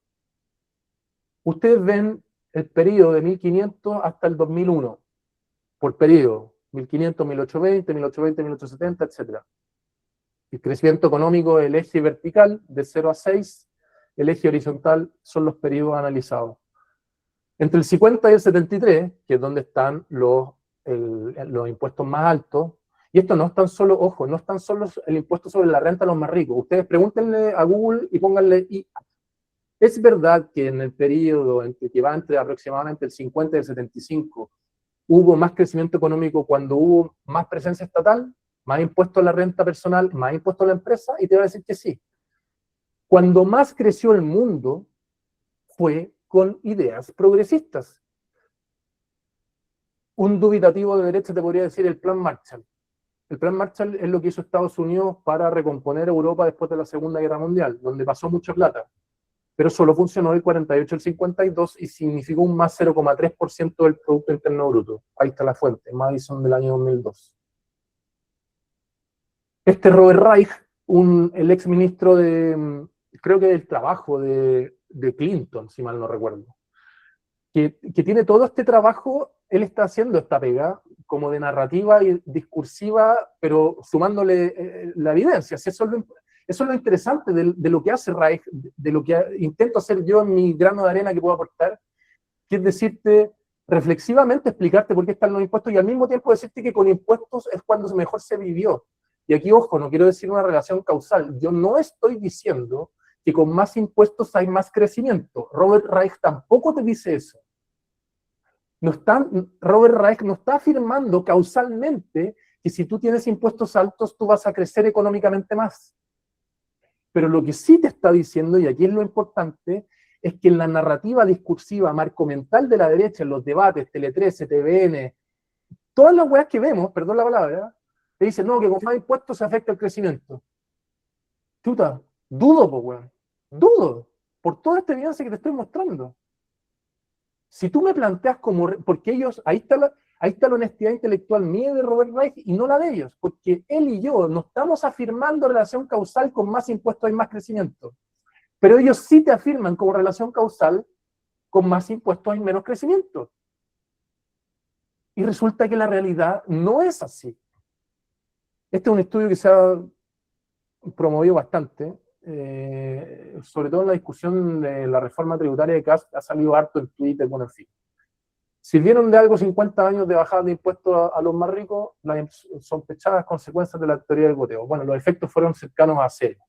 Ustedes ven el periodo de 1500 hasta el 2001, por periodo, 1500, 1820, 1820, 1870, etc. El crecimiento económico, el eje vertical, de 0 a 6, el eje horizontal son los periodos analizados. Entre el 50 y el 73, que es donde están los impuestos más altos, y esto no es tan solo, ojo, no es tan solo el impuesto sobre la renta a los más ricos. Ustedes pregúntenle a Google y pónganle IA. ¿Es verdad que en el periodo que va entre aproximadamente el 50 y el 75 hubo más crecimiento económico cuando hubo más presencia estatal, más impuesto a la renta personal, más impuesto a la empresa? Y te va a decir que sí. Cuando más creció el mundo fue con ideas progresistas. Un dubitativo de derecha te podría decir el Plan Marshall. El Plan Marshall es lo que hizo Estados Unidos para recomponer Europa después de la Segunda Guerra Mundial, donde pasó mucha plata. Pero solo funcionó del 48 al 52 y significó un más 0,3% del Producto Interno Bruto. Ahí está la fuente, Madison del año 2002. Este Robert Reich, el ex ministro creo que del trabajo de Clinton, si mal no recuerdo, que tiene todo este trabajo, él está haciendo esta pega como de narrativa y discursiva, pero sumándole la evidencia. Eso es lo interesante de lo que hace Reich, de lo que intento hacer yo en mi grano de arena que puedo aportar, que es decirte, reflexivamente explicarte por qué están los impuestos y al mismo tiempo decirte que con impuestos es cuando mejor se vivió. Y aquí, ojo, no quiero decir una relación causal. Yo no estoy diciendo que con más impuestos hay más crecimiento. Robert Reich tampoco te dice eso. Robert Reich no está afirmando causalmente que si tú tienes impuestos altos, tú vas a crecer económicamente más. Pero lo que sí te está diciendo, y aquí es lo importante, es que en la narrativa discursiva marco-mental de la derecha, en los debates, Tele 13, TVN, todas las weas que vemos, perdón la palabra, te dicen, no, que con más impuestos se afecta el crecimiento. Chuta, dudo, pues, weón. Dudo, por toda esta evidencia que te estoy mostrando. Si tú me planteas como, porque ellos, ahí Ahí está la honestidad intelectual mía de Robert Reich y no la de ellos, porque él y yo no estamos afirmando relación causal con más impuestos hay más crecimiento, pero ellos sí te afirman como relación causal con más impuestos hay menos crecimiento. Y resulta que la realidad no es así. Este es un estudio que se ha promovido bastante, sobre todo en la discusión de la reforma tributaria de Kast, ha salido harto en Twitter, bueno, en fin. ¿Sirvieron de algo 50 años de bajada de impuestos a los más ricos? Las sospechadas consecuencias de la teoría del goteo. Bueno, los efectos fueron cercanos a cero.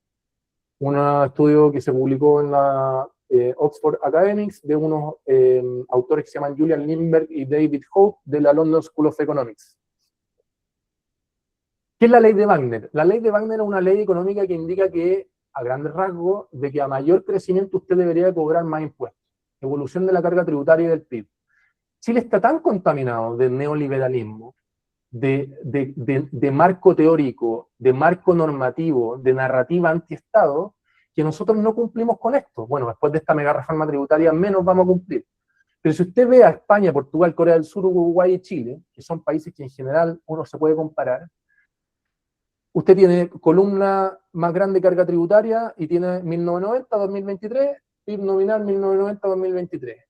Un estudio que se publicó en la Oxford Academics de unos autores que se llaman Julian Lindbergh y David Hope de la London School of Economics. ¿Qué es la ley de Wagner? La ley de Wagner es una ley económica que indica que, a grandes rasgos, de que a mayor crecimiento usted debería cobrar más impuestos. Evolución de la carga tributaria y del PIB. Chile está tan contaminado de neoliberalismo, de marco teórico, de marco normativo, de narrativa antiestado, que nosotros no cumplimos con esto. Bueno, después de esta mega reforma tributaria menos vamos a cumplir. Pero si usted ve a España, Portugal, Corea del Sur, Uruguay y Chile, que son países que en general uno se puede comparar, usted tiene columna más grande carga tributaria y tiene 1990-2023, PIB nominal 1990-2023.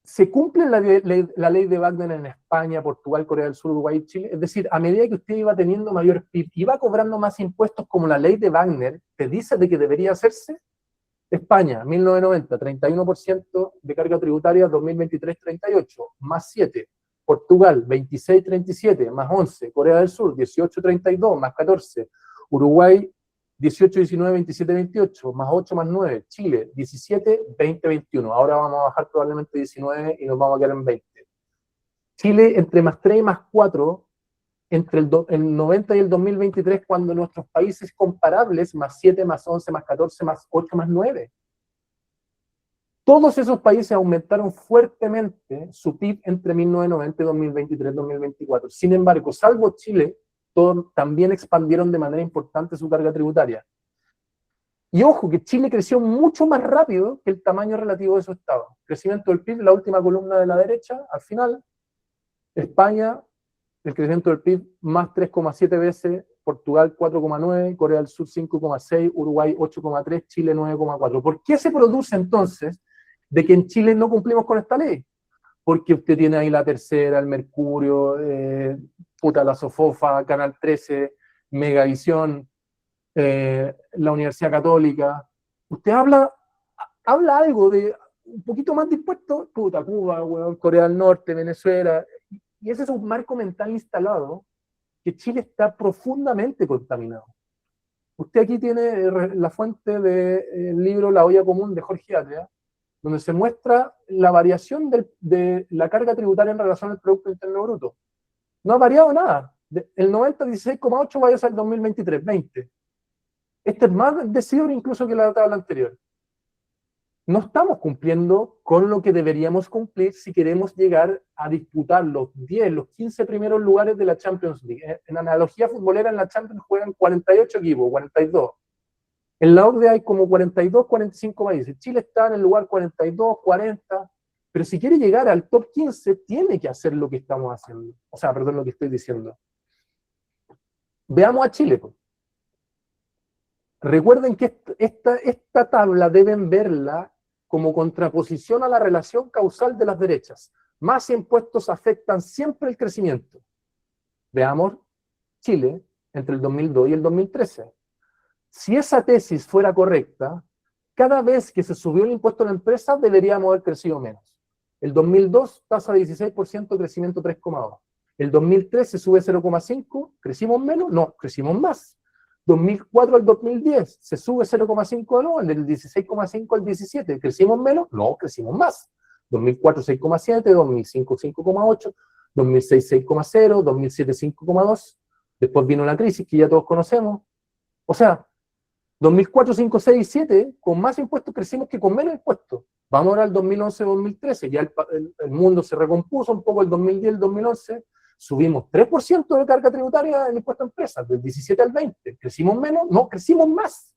¿Se cumple la ley de Wagner en España, Portugal, Corea del Sur, Uruguay y Chile? Es decir, a medida que usted iba teniendo mayor PIB, iba cobrando más impuestos como la ley de Wagner te dice de que debería hacerse. España, 1990, 31% de carga tributaria, 2023, 38, más 7. Portugal, 26, 37, más 11. Corea del Sur, 18, 32, más 14. Uruguay, 18, 19, 27, 28, más 8, más 9. Chile, 17, 20, 21. Ahora vamos a bajar probablemente 19 y nos vamos a quedar en 20. Chile, entre más 3 y más 4, entre el 90 y el 2023, cuando nuestros países comparables, más 7, más 11, más 14, más 8, más 9. Todos esos países aumentaron fuertemente su PIB entre 1990 y 2023, 2024. Sin embargo, salvo Chile, todos también expandieron de manera importante su carga tributaria. Y ojo, que Chile creció mucho más rápido que el tamaño relativo de su estado. Crecimiento del PIB, la última columna de la derecha, al final, España, el crecimiento del PIB más 3,7 veces, Portugal 4,9, Corea del Sur 5,6, Uruguay 8,3, Chile 9,4. ¿Por qué se produce entonces de que en Chile no cumplimos con esta ley? Porque usted tiene ahí la Tercera, el Mercurio, la Sofofa, Canal 13, Megavisión, la Universidad Católica. Usted habla algo de un poquito más dispuesto, Cuba, Corea del Norte, Venezuela, y ese es un marco mental instalado que Chile está profundamente contaminado. Usted aquí tiene la fuente del libro La olla común de Jorge Atria, donde se muestra la variación de la carga tributaria en relación al Producto Interno Bruto. No ha variado nada. El 90, 16,8 vaya a ser el 2023, 20. Este es más decidor incluso que la tabla anterior. No estamos cumpliendo con lo que deberíamos cumplir si queremos llegar a disputar los 10, los 15 primeros lugares de la Champions League. En analogía futbolera, en la Champions juegan 48 equipos, 42. En la OCDE hay como 42, 45 países. Chile está en el lugar 42, 40, pero si quiere llegar al top 15, tiene que hacer lo que estamos haciendo. O sea, perdón, lo que estoy diciendo. Veamos a Chile. Recuerden que esta tabla deben verla como contraposición a la relación causal de las derechas. Más impuestos afectan siempre el crecimiento. Veamos Chile entre el 2002 y el 2013. Si esa tesis fuera correcta, cada vez que se subió el impuesto a la empresa deberíamos haber crecido menos. El 2002, tasa de 16%, crecimiento 3,2. El 2013 sube 0,5, ¿crecimos menos? No, crecimos más. 2004 al 2010, se sube 0,5 de nuevo, del 16,5 al 17, ¿crecimos menos? No, crecimos más. 2004 6,7, 2005 5,8, 2006 6,0, 2007 5,2, después vino la crisis que ya todos conocemos. O sea, 2004, 5, 6 y 7, con más impuestos crecimos que con menos impuestos. Vamos ahora al 2011-2013, ya el mundo se recompuso un poco el 2010, el 2011, subimos 3% de carga tributaria en impuesto a empresas, del 17 al 20. ¿Crecimos menos? No, crecimos más.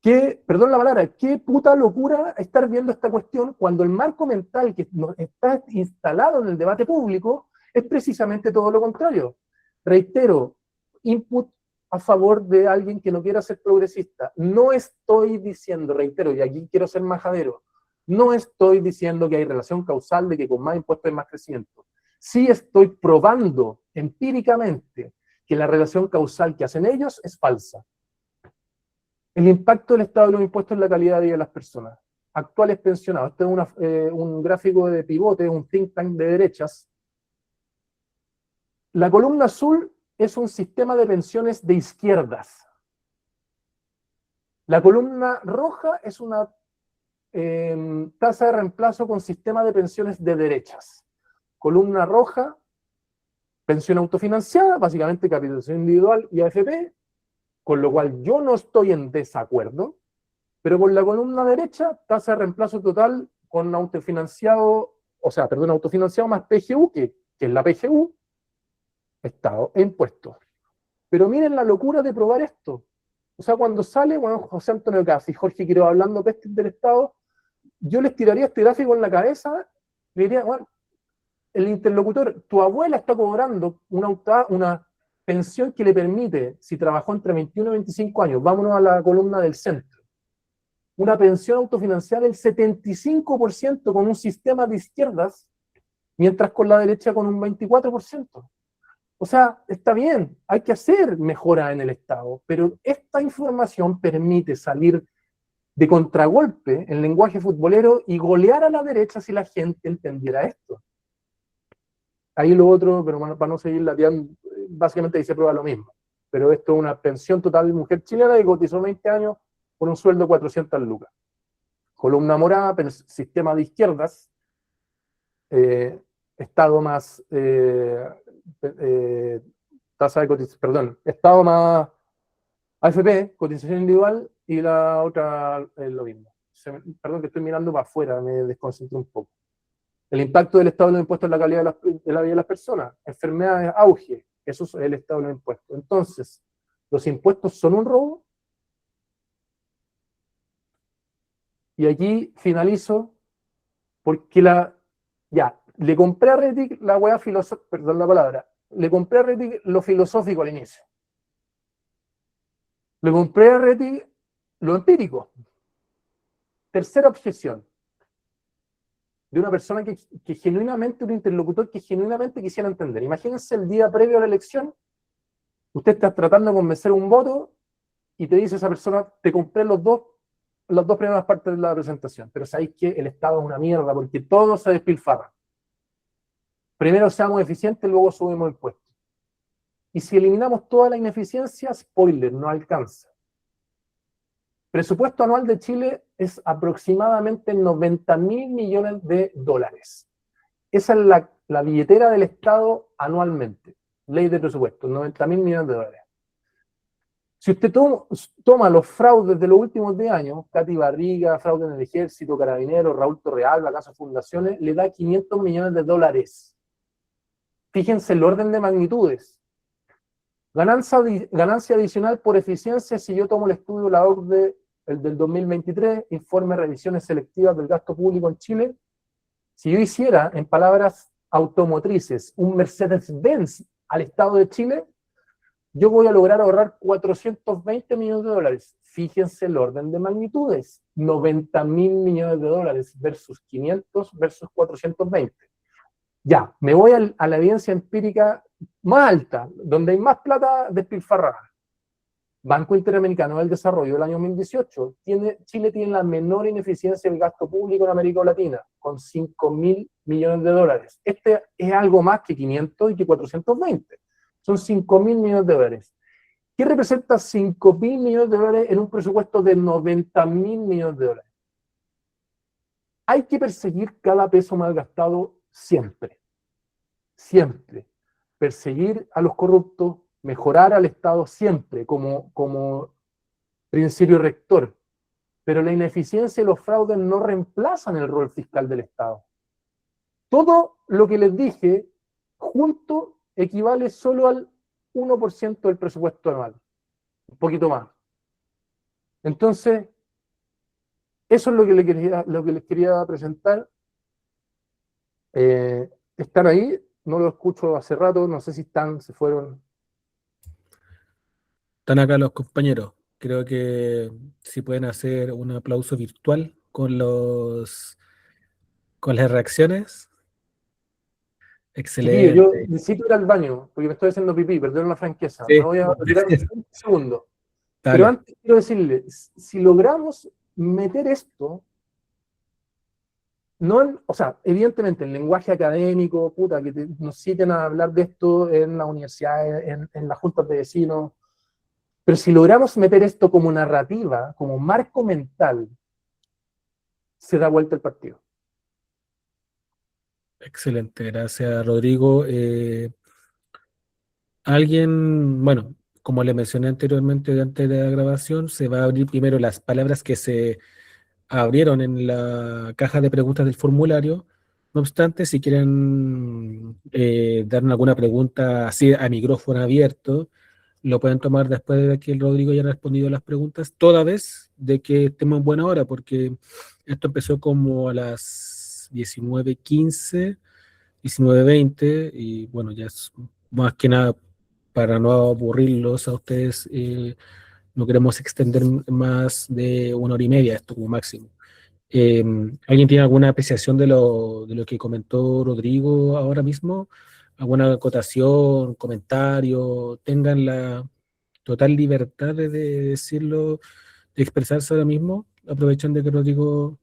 Perdón la palabra, qué puta locura estar viendo esta cuestión cuando el marco mental que está instalado en el debate público es precisamente todo lo contrario. Reitero, input a favor de alguien que no quiera ser progresista. No estoy diciendo, reitero, y aquí quiero ser majadero, no estoy diciendo que hay relación causal de que con más impuestos hay más crecimiento. Sí estoy probando empíricamente que la relación causal que hacen ellos es falsa. El impacto del Estado de los impuestos en la calidad de vida de las personas. Actuales pensionados. Este es un gráfico de pivote, un think tank de derechas. La columna azul es un sistema de pensiones de izquierdas. La columna roja es una tasa de reemplazo con sistema de pensiones de derechas. Columna roja, pensión autofinanciada, básicamente capitalización individual y AFP, con lo cual yo no estoy en desacuerdo, pero con la columna derecha, tasa de reemplazo total con autofinanciado, autofinanciado más PGU, que es la PGU, Estado e impuestos. Pero miren la locura de probar esto. O sea, cuando sale, bueno, José Antonio Casi y Jorge Quiroga hablando pestes del Estado, yo les tiraría este gráfico en la cabeza, le diría, bueno, el interlocutor, tu abuela está cobrando una pensión que le permite, si trabajó entre 21 y 25 años, vámonos a la columna del centro, una pensión autofinanciada del 75% con un sistema de izquierdas, mientras con la derecha con un 24%. O sea, está bien, hay que hacer mejora en el Estado, pero esta información permite salir de contragolpe en lenguaje futbolero y golear a la derecha si la gente entendiera esto. Ahí lo otro, pero para no seguir lateando, básicamente ahí se prueba lo mismo. Pero esto es una pensión total de mujer chilena que cotizó 20 años por un sueldo de 400 lucas. Columna morada, sistema de izquierdas, Estado más tasa de cotización, perdón, Estado más AFP, cotización individual, y la otra es lo mismo. Perdón que estoy mirando para afuera, me desconcentré un poco. El impacto del Estado de los impuestos en la calidad de la vida de las personas, enfermedades, auge, eso es el Estado de los impuestos. Entonces, ¿los impuestos son un robo? Y aquí finalizo, porque le compré a Retic la hueá filosófica, perdón la palabra, le compré a Retic lo filosófico al inicio. Le compré a Retic lo empírico. Tercera objeción, de una persona que genuinamente, un interlocutor que genuinamente quisiera entender. Imagínense el día previo a la elección, usted está tratando de convencer un voto y te dice esa persona, te compré las dos primeras partes de la presentación, pero sabéis que el Estado es una mierda porque todo se despilfarra. Primero seamos eficientes, luego subimos impuestos. Y si eliminamos toda la ineficiencia, spoiler, no alcanza. Presupuesto anual de Chile es aproximadamente 90.000 millones de dólares. Esa es la billetera del Estado anualmente. Ley de presupuesto, 90.000 millones de dólares. Si usted toma los fraudes de los últimos 10 años, Katy Barriga, fraude en el Ejército, Carabineros, Raúl Torrealba, caso Fundaciones, le da 500 millones de dólares. Fíjense el orden de magnitudes. Ganancia adicional por eficiencia, si yo tomo el estudio, la OCDE, el del 2023, informe de revisiones selectivas del gasto público en Chile, si yo hiciera, en palabras automotrices, un Mercedes-Benz al Estado de Chile, yo voy a lograr ahorrar 420 millones de dólares. Fíjense el orden de magnitudes, 90.000 millones de dólares versus 500 versus 420. Ya, me voy a la evidencia empírica más alta, donde hay más plata despilfarrada. Banco Interamericano del Desarrollo del año 2018, Chile tiene la menor ineficiencia del gasto público en América Latina, con 5.000 millones de dólares. Este es algo más que 500 y que 420. Son 5.000 millones de dólares. ¿Qué representa 5.000 millones de dólares en un presupuesto de 90.000 millones de dólares? Hay que perseguir cada peso mal gastado siempre. Siempre. Perseguir a los corruptos, mejorar al Estado siempre como principio rector. Pero la ineficiencia y los fraudes no reemplazan el rol fiscal del Estado. Todo lo que les dije junto equivale solo al 1% del presupuesto anual. Un poquito más. Entonces, eso es lo que les quería presentar. Están ahí, no lo escucho hace rato, no sé si están, se fueron. Están acá los compañeros. Creo que si pueden hacer un aplauso virtual con las reacciones. Chiquillo, yo Excelente. necesito ir al baño, porque me estoy haciendo pipí, perdón la franqueza. Me Sí, voy a retirar un segundo. Pero dale. antes quiero decirle, si logramos meter esto, no o sea, evidentemente el lenguaje académico, puta, que nos citen a hablar de esto en la universidad, en las juntas de vecinos, pero si logramos meter esto como narrativa, como marco mental, se da vuelta el partido. Excelente. Gracias, Rodrigo. Alguien, bueno, como le mencioné anteriormente, antes de la grabación, se va a abrir primero las palabras que se abrieron en la caja de preguntas del formulario. No obstante, si quieren darme alguna pregunta así a micrófono abierto, lo pueden tomar después de que el Rodrigo haya respondido las preguntas, toda vez de que estemos en buena hora, porque esto empezó como a las 19:15, 19:20, y bueno, ya es más que nada para no aburrirlos a ustedes, no queremos extender más de 1 hora y media, esto como máximo. Eh, ¿Alguien tiene alguna apreciación de lo que comentó Rodrigo ahora mismo? ¿Alguna acotación, comentario? Tengan la total libertad de decirlo, de expresarse ahora mismo. Aprovechan de que Rodrigo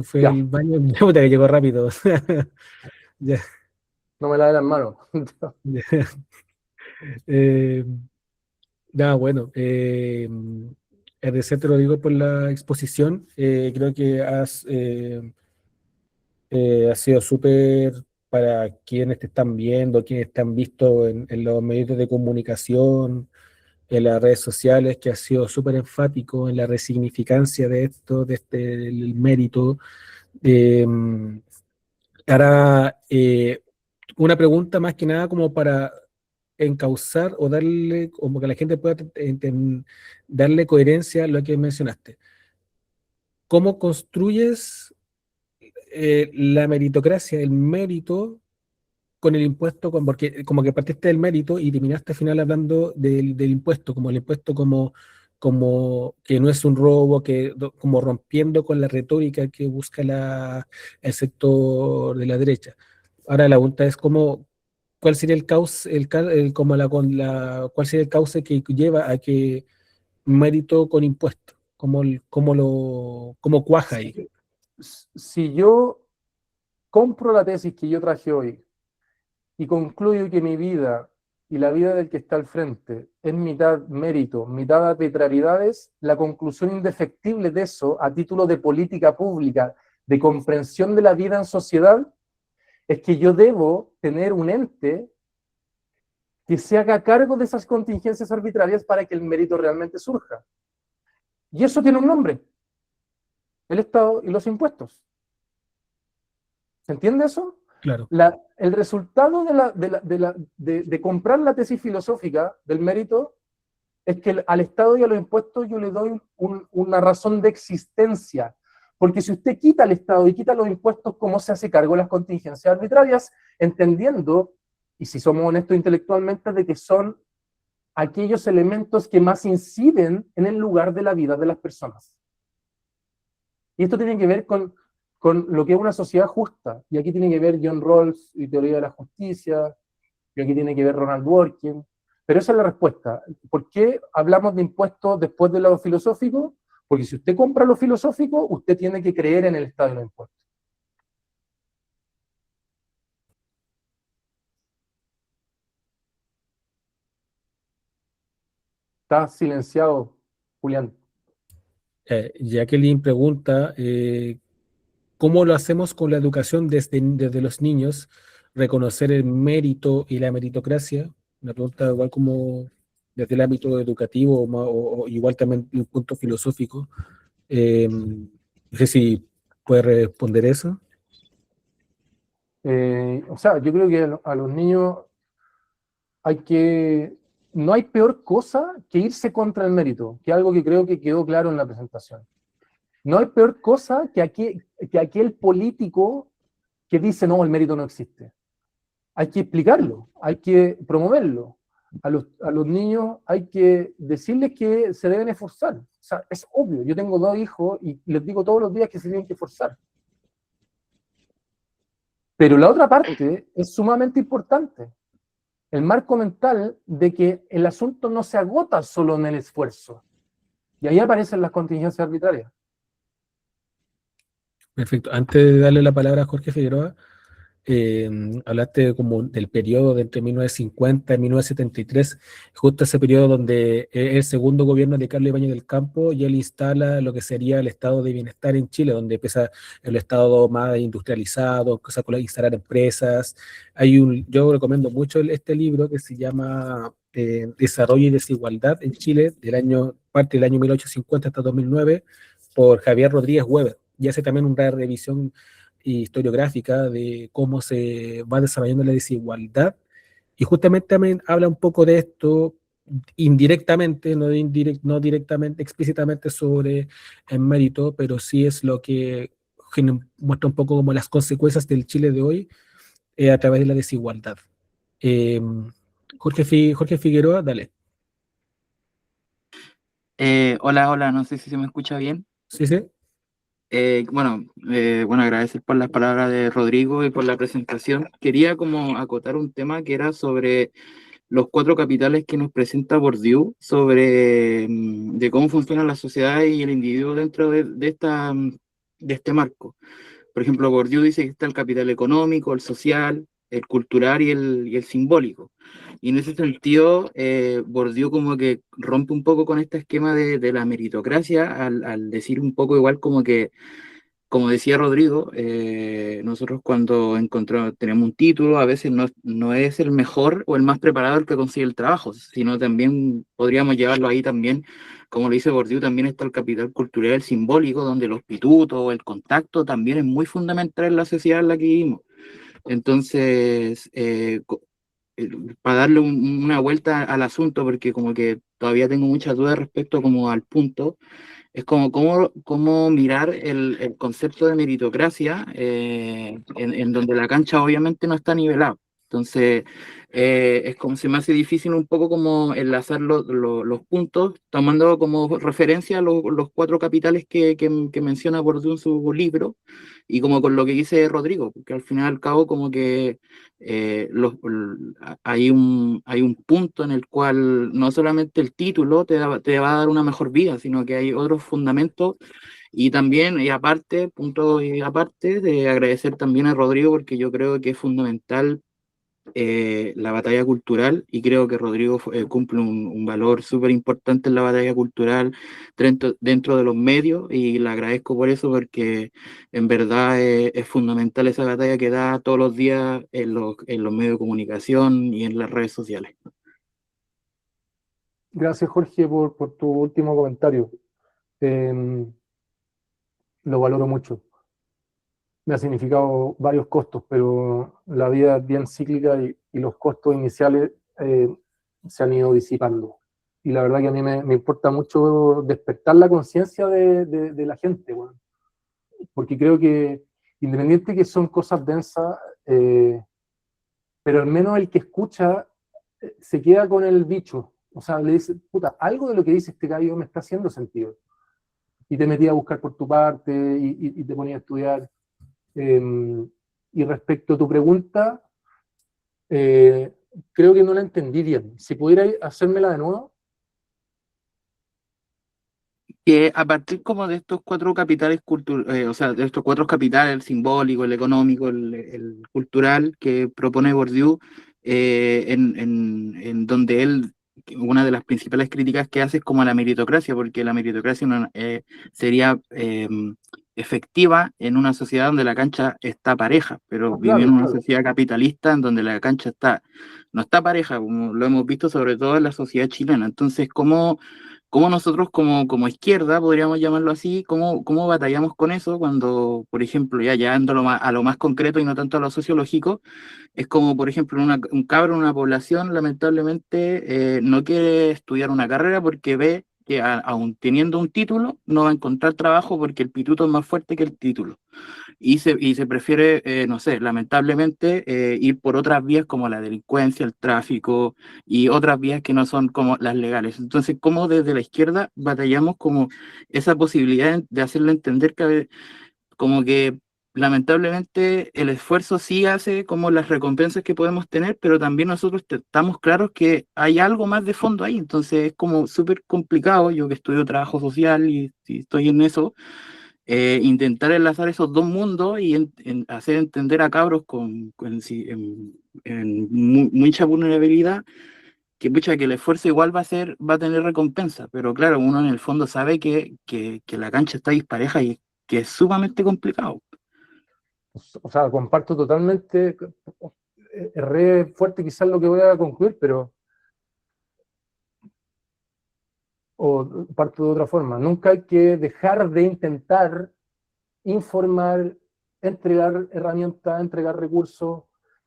fue Ya, el baño. Puta que llegó rápido. Ya, no me laven las manos. ya. Eh, Nada, bueno. Agradecerte, Rodrigo, por la exposición. Creo que ha sido súper para quienes te están viendo, quienes te han visto en los medios de comunicación, en las redes sociales, que ha sido súper enfático en la resignificancia de esto, de este del mérito. Eh, Ahora, una pregunta más que nada como para encauzar o darle, como que la gente pueda darle coherencia a lo que mencionaste. ¿Cómo construyes la meritocracia, el mérito con el impuesto, porque como que partiste del mérito y terminaste al final hablando del impuesto, como el impuesto como que no es un robo, como rompiendo con la retórica que busca el sector de la derecha? Ahora la pregunta es cuál sería el cauce, como cuál sería el cauce que lleva a que mérito con impuesto, cómo cuaja ahí. Si, si yo compro la tesis que yo traje hoy y concluyo que mi vida y la vida del que está al frente es mitad mérito, mitad arbitrariedades, la conclusión indefectible de eso, a título de política pública, de comprensión de la vida en sociedad, es que yo debo tener un ente que se haga cargo de esas contingencias arbitrarias para que el mérito realmente surja. Y eso tiene un nombre, el Estado y los impuestos. ¿Se entiende eso? Claro. El resultado de comprar la tesis filosófica del mérito es que al Estado y a los impuestos yo le doy una razón de existencia. Porque si usted quita al Estado y quita los impuestos, ¿cómo se hace cargo de las contingencias arbitrarias? Entendiendo, y si somos honestos intelectualmente, de que son aquellos elementos que más inciden en el lugar de la vida de las personas. Y esto tiene que ver con lo que es una sociedad justa. Y aquí tiene que ver John Rawls y Teoría de la Justicia, y aquí tiene que ver Ronald Dworkin. Pero esa es la respuesta. ¿Por qué hablamos de impuestos después de lo filosófico? Porque si usted compra lo filosófico, usted tiene que creer en el Estado de los impuestos. Está silenciado, Julián. Jacqueline pregunta, ¿cómo lo hacemos con la educación desde los niños? Reconocer el mérito y la meritocracia. Una pregunta igual como desde el ámbito educativo o igual también un punto filosófico. No sé si puede responder eso. O sea, yo creo que a los niños hay que no hay peor cosa que irse contra el mérito, que es algo que creo que quedó claro en la presentación. No hay peor cosa que aquel político que dice, no, el mérito no existe. Hay que explicarlo, hay que promoverlo. A los niños hay que decirles que se deben esforzar. O sea, es obvio, yo tengo 2 hijos y les digo todos los días que se tienen que esforzar. Pero la otra parte es sumamente importante. El marco mental de que el asunto no se agota solo en el esfuerzo. Y ahí aparecen las contingencias arbitrarias. Perfecto. Antes de darle la palabra a Jorge Figueroa, hablaste como del periodo de entre 1950 y 1973, justo ese periodo donde es el segundo gobierno de Carlos Ibáñez del Campo y él instala lo que sería el estado de bienestar en Chile, donde empieza el estado más industrializado, empieza a instalar empresas. Yo recomiendo mucho este libro que se llama Desarrollo y Desigualdad en Chile, parte del año 1850 hasta 2009, por Javier Rodríguez Weber, y hace también una revisión historiográfica de cómo se va desarrollando la desigualdad, y justamente también habla un poco de esto indirectamente, no directamente, explícitamente sobre el mérito, pero sí es lo que muestra un poco como las consecuencias del Chile de hoy a través de la desigualdad. Eh, Jorge Figueroa, dale. Hola, hola, no sé si se me escucha bien. Sí, sí. Bueno, agradecer por las palabras de Rodrigo y por la presentación. Quería como acotar un tema que era sobre los 4 capitales que nos presenta Bourdieu, sobre de cómo funciona la sociedad y el individuo dentro de este marco. Por ejemplo, Bourdieu dice que está el capital económico, el social, el cultural y el simbólico. Y en ese sentido, Bourdieu como que rompe un poco con este esquema de la meritocracia al decir un poco igual como que, como decía Rodrigo, nosotros cuando tenemos un título, a veces no es el mejor o el más preparado el que consigue el trabajo, sino también podríamos llevarlo ahí también, como lo dice Bourdieu, también está el capital cultural, el simbólico, donde los pitutos, el contacto también es muy fundamental en la sociedad en la que vivimos. Entonces, para darle una vuelta al asunto, porque como que todavía tengo muchas dudas respecto como al punto, es como cómo mirar el concepto de meritocracia en donde la cancha obviamente no está nivelada. Entonces, es como se me hace difícil un poco como enlazar los puntos, tomando como referencia los 4 capitales que menciona Bourdieu en su libro, y como con lo que dice Rodrigo, porque al final y al cabo como que hay un punto en el cual no solamente el título te va a dar una mejor vida, sino que hay otros fundamentos. Y también, y aparte, punto y aparte, de agradecer también a Rodrigo, porque yo creo que es fundamental la batalla cultural, y creo que Rodrigo cumple un valor súper importante en la batalla cultural dentro de los medios, y le agradezco por eso, porque en verdad es fundamental esa batalla que da todos los días en los medios de comunicación y en las redes sociales. Gracias, Jorge, por tu último comentario. Lo valoro mucho. Me ha significado varios costos, pero la vida es bien cíclica y los costos iniciales se han ido disipando. Y la verdad que a mí me importa mucho despertar la conciencia de la gente, bueno, porque creo que independiente que son cosas densas, pero al menos el que escucha se queda con el bicho. O sea, le dice, puta, algo de lo que dice este gallo me está haciendo sentido. Y te metí a buscar por tu parte y te ponía a estudiar. Y respecto a tu pregunta, creo que no la entendí bien. Si pudiera hacérmela de nuevo. Que a partir como de estos 4 capitales o sea, de estos 4 capitales, el simbólico, el económico, el cultural, que propone Bourdieu, en donde él, una de las principales críticas que hace es como a la meritocracia, porque la meritocracia sería efectiva en una sociedad donde la cancha está pareja, pero Claro, vivimos en una claro. sociedad capitalista en donde la cancha no está pareja, como lo hemos visto sobre todo en la sociedad chilena. Entonces, ¿cómo cómo nosotros como izquierda, podríamos llamarlo así, cómo batallamos con eso cuando, por ejemplo, ya llevando a lo más concreto y no tanto a lo sociológico, es como, por ejemplo, un cabro en una población, lamentablemente, no quiere estudiar una carrera porque ve que aun teniendo un título, no va a encontrar trabajo porque el pituto es más fuerte que el título. Y se prefiere, no sé, lamentablemente, ir por otras vías como la delincuencia, el tráfico y otras vías que no son como las legales. Entonces, ¿cómo desde la izquierda batallamos como esa posibilidad de hacerle entender que como que lamentablemente el esfuerzo sí hace como las recompensas que podemos tener, pero también nosotros estamos claros que hay algo más de fondo ahí? Entonces es como súper complicado, yo que estudio trabajo social y estoy en eso, intentar enlazar esos dos mundos y hacer entender a cabros en mucha vulnerabilidad que, pucha, que el esfuerzo igual va a tener recompensa, pero claro, uno en el fondo sabe que la cancha está dispareja y que es sumamente complicado. O sea, comparto totalmente, es re fuerte quizás lo que voy a concluir, pero o parto de otra forma, nunca hay que dejar de intentar informar, entregar herramientas, entregar recursos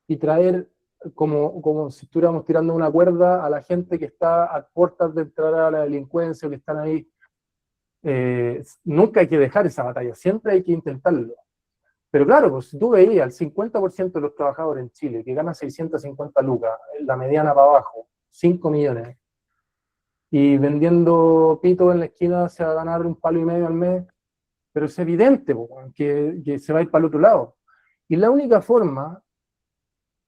y traer como si estuviéramos tirando una cuerda a la gente que está a puertas de entrar a la delincuencia o que están ahí. Nunca hay que dejar esa batalla, siempre hay que intentarlo. Pero claro, pues si tú veías al 50% de los trabajadores en Chile que ganan 650 lucas, la mediana para abajo, 5 millones, y vendiendo pito en la esquina se va a ganar 1,5 al mes, pero es evidente que se va a ir para el otro lado. Y la única forma,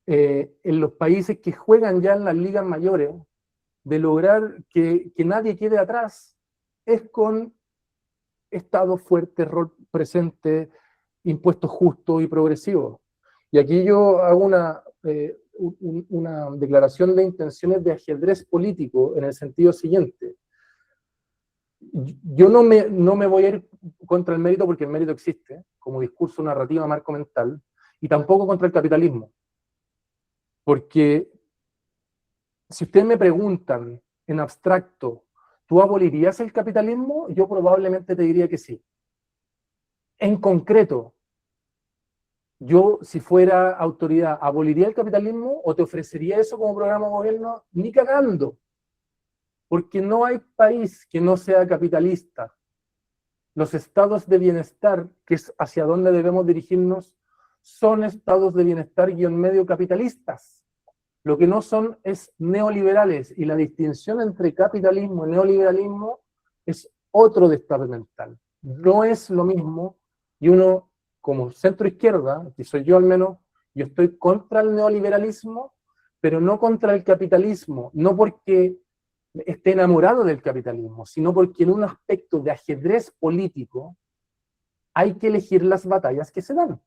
en los países que juegan ya en las ligas mayores, de lograr que nadie quede atrás, es con Estado fuerte, rol presente, impuestos justos y progresivos. Y aquí yo hago una declaración de intenciones de ajedrez político en el sentido siguiente. Yo no me voy a ir contra el mérito porque el mérito existe como discurso, narrativa, marco mental, y tampoco contra el capitalismo. Porque si ustedes me preguntan en abstracto, ¿tú abolirías el capitalismo? Yo probablemente te diría que sí. En concreto, yo, si fuera autoridad, ¿aboliría el capitalismo o te ofrecería eso como programa de gobierno? Ni cagando. Porque no hay país que no sea capitalista. Los estados de bienestar, que es hacia donde debemos dirigirnos, son estados de bienestar guión medio capitalistas. Lo que no son es neoliberales. Y la distinción entre capitalismo y neoliberalismo es otro destape mental. No es lo mismo, y uno, como centro izquierda, que soy yo al menos, yo estoy contra el neoliberalismo, pero no contra el capitalismo, no porque esté enamorado del capitalismo, sino porque en un aspecto de ajedrez político hay que elegir las batallas que se dan.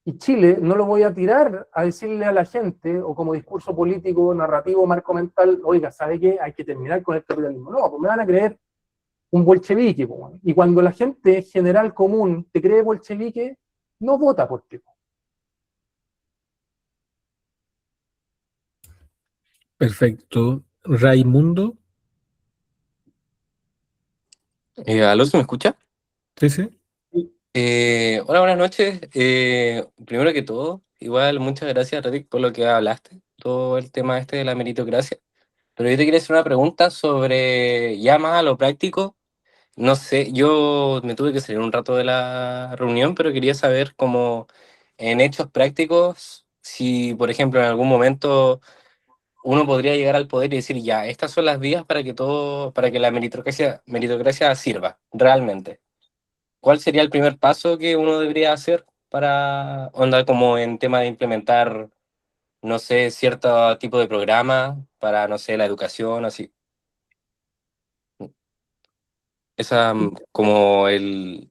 Y Chile no lo voy a tirar a decirle a la gente, o como discurso político, narrativo, marco mental, oiga, ¿sabe qué? Hay que terminar con el capitalismo. No, pues me van a creer un bolchevique. Pues. Y cuando la gente general común te cree bolchevique, no vota por ti. Perfecto. Raimundo. ¿Aló, se me escucha? Sí, sí. Hola, buenas noches. Primero que todo, igual muchas gracias, Rick, por lo que hablaste, todo el tema este de la meritocracia. Pero yo te quería hacer una pregunta sobre, ya más a lo práctico. No sé, yo me tuve que salir un rato de la reunión, pero quería saber cómo en hechos prácticos, si por ejemplo en algún momento uno podría llegar al poder y decir, ya, estas son las vías para que todo, para que la meritocracia sirva realmente. ¿Cuál sería el primer paso que uno debería hacer para, onda, como en tema de implementar, no sé, cierto tipo de programa para, no sé, la educación, así? Esa, como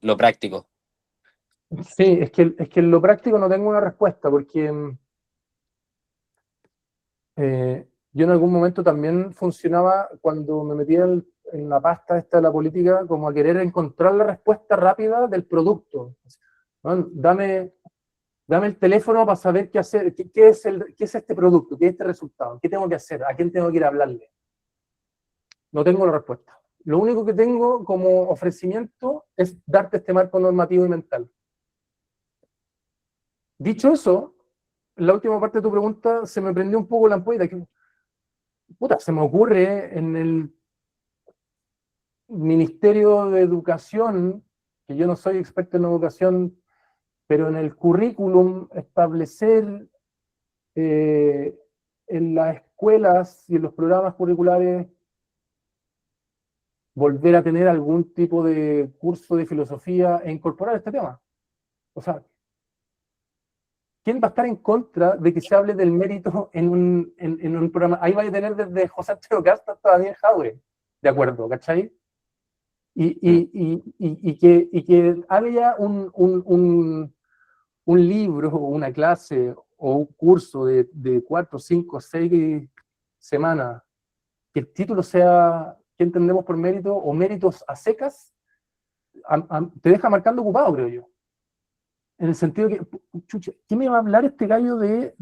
lo práctico. Sí, es que en lo práctico no tengo una respuesta, porque yo en algún momento también funcionaba cuando me metía en la pasta esta de la política, como a querer encontrar la respuesta rápida del producto. ¿No? Dame el teléfono para saber qué hacer, qué es este producto, qué es este resultado, qué tengo que hacer, a quién tengo que ir a hablarle. No tengo la respuesta. Lo único que tengo como ofrecimiento es darte este marco normativo y mental. Dicho eso, la última parte de tu pregunta se me prendió un poco la ampolla. Que, puta, se me ocurre en el Ministerio de Educación, que yo no soy experto en educación, pero en el currículum establecer en las escuelas y en los programas curriculares volver a tener algún tipo de curso de filosofía e incorporar este tema. O sea, ¿quién va a estar en contra de que se hable del mérito en un programa? Ahí va a tener desde José Antonio Casta hasta Daniel Jadwe, de acuerdo, ¿cachai? Y que haya un libro o una clase o un curso de 4, 5, 6 semanas, que el título sea ¿qué entendemos por mérito? O méritos a secas, te deja marcando ocupado, creo yo. En el sentido que, chucha, ¿qué me va a hablar este gallo desde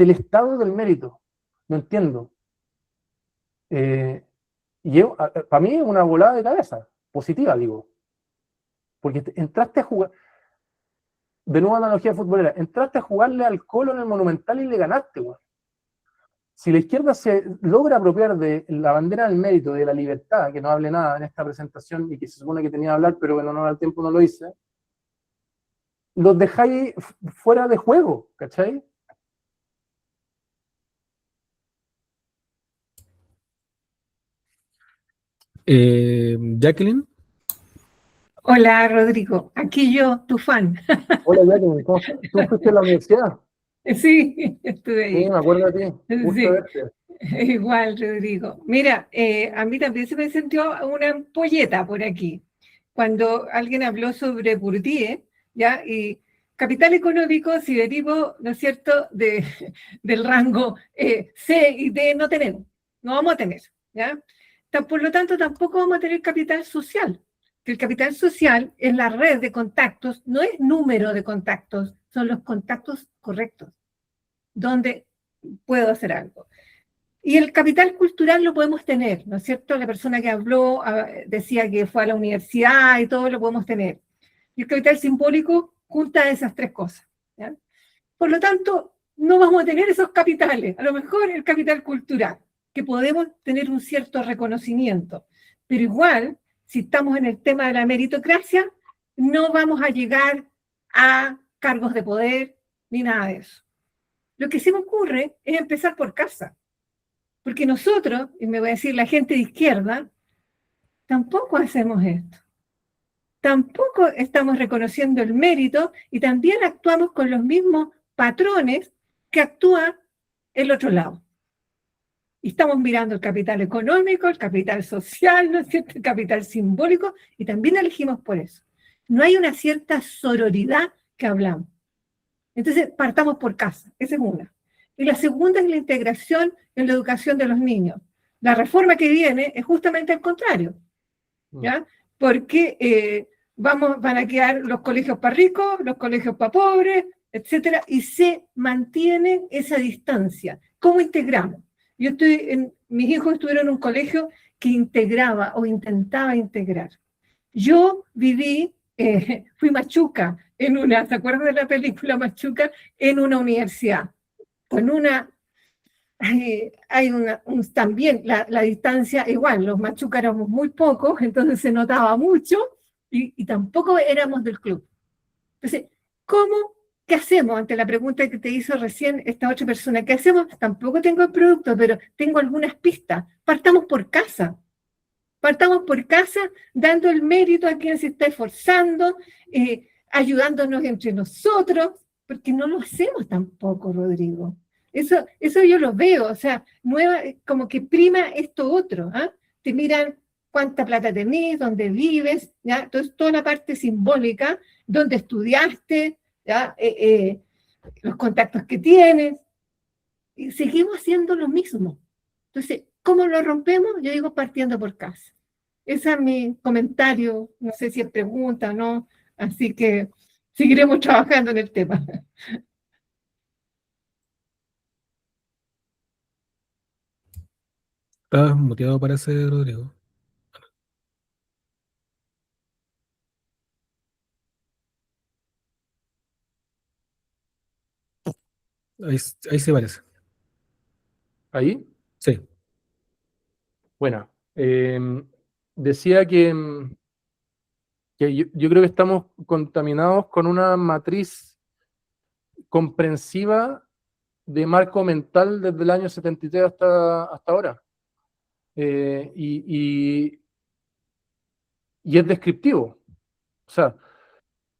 el estado del mérito? No entiendo. Para mí es una volada de cabeza, positiva, digo. Porque entraste a jugar, de nuevo analogía futbolera, entraste a jugarle al Colo en el Monumental y le ganaste, güey. Si la izquierda se logra apropiar de la bandera del mérito, de la libertad, que no hable nada en esta presentación y que se supone que tenía que hablar, pero en honor al tiempo no lo hice, los dejáis fuera de juego, ¿cachai? Jacqueline. Hola, Rodrigo. Aquí yo, tu fan. Hola, Jacqueline, ¿cómo estás? ¿Tú fuiste a la universidad? Sí, estuve ahí. Sí, me acuerdo de ti. Gusto Sí. verte. Igual, Rodrigo. Mira, a mí también se me sintió una ampolleta por aquí, cuando alguien habló sobre Bourdieu, ¿ya? Y capital económico, si derivo, ¿no es cierto?, del rango C y D no tenemos, no vamos a tener, ¿ya? Por lo tanto, tampoco vamos a tener capital social, que el capital social es la red de contactos, no es número de contactos, son los contactos correctos, donde puedo hacer algo. Y el capital cultural lo podemos tener, ¿no es cierto? La persona que habló decía que fue a la universidad y todo lo podemos tener. Y el capital simbólico junta esas tres cosas, ¿ya? Por lo tanto, no vamos a tener esos capitales. A lo mejor el capital cultural, que podemos tener un cierto reconocimiento. Pero igual, si estamos en el tema de la meritocracia, no vamos a llegar a cargos de poder ni nada de eso. Lo que se me ocurre es empezar por casa. Porque nosotros, y me voy a decir la gente de izquierda, tampoco hacemos esto. Tampoco estamos reconociendo el mérito y también actuamos con los mismos patrones que actúa el otro lado. Y estamos mirando el capital económico, el capital social, ¿no es cierto?, el capital simbólico, y también elegimos por eso. No hay una cierta sororidad que hablamos. Entonces, partamos por casa, esa es una. Y la segunda es la integración en la educación de los niños. La reforma que viene es justamente al contrario, ¿ya? Porque van a quedar los colegios para ricos, los colegios para pobres, etcétera, y se mantiene esa distancia. ¿Cómo integramos? Mis hijos estuvieron en un colegio que integraba o intentaba integrar. Yo fui machuca ¿se acuerdan de la película Machuca? En una universidad. También la distancia, igual, los machucas éramos muy pocos, entonces se notaba mucho y tampoco éramos del club. Entonces, ¿qué hacemos ante la pregunta que te hizo recién esta otra persona? ¿Qué hacemos? Tampoco tengo el producto, pero tengo algunas pistas. Partamos por casa. Partamos por casa dando el mérito a quien se está esforzando, ayudándonos entre nosotros, porque no lo hacemos tampoco, Rodrigo. Eso yo lo veo, o sea, como que prima esto otro, ¿eh? Te miran cuánta plata tenés, dónde vives, ¿ya? Entonces, toda la parte simbólica, dónde estudiaste, ¿ya? Los contactos que tienes, y seguimos haciendo lo mismo. Entonces, ¿cómo lo rompemos? Yo digo partiendo por casa. Ese es mi comentario, no sé si es pregunta o no, así que seguiremos trabajando en el tema. Estás muteado, parece, Rodrigo. Ahí se parece. ¿Ahí? Sí. Bueno, decía que yo creo que estamos contaminados con una matriz comprensiva de marco mental desde el año 73 hasta ahora. Y es descriptivo. O sea,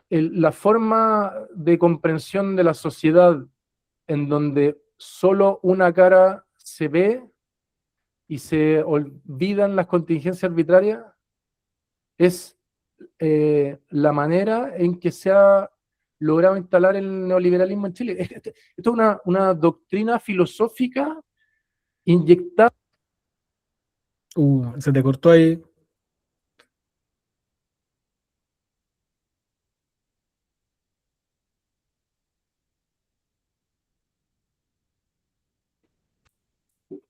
la forma de comprensión de la sociedad en donde solo una cara se ve y se olvidan las contingencias arbitrarias es la manera en que se ha logrado instalar el neoliberalismo en Chile. Esto es una doctrina filosófica inyectada. Se te cortó ahí.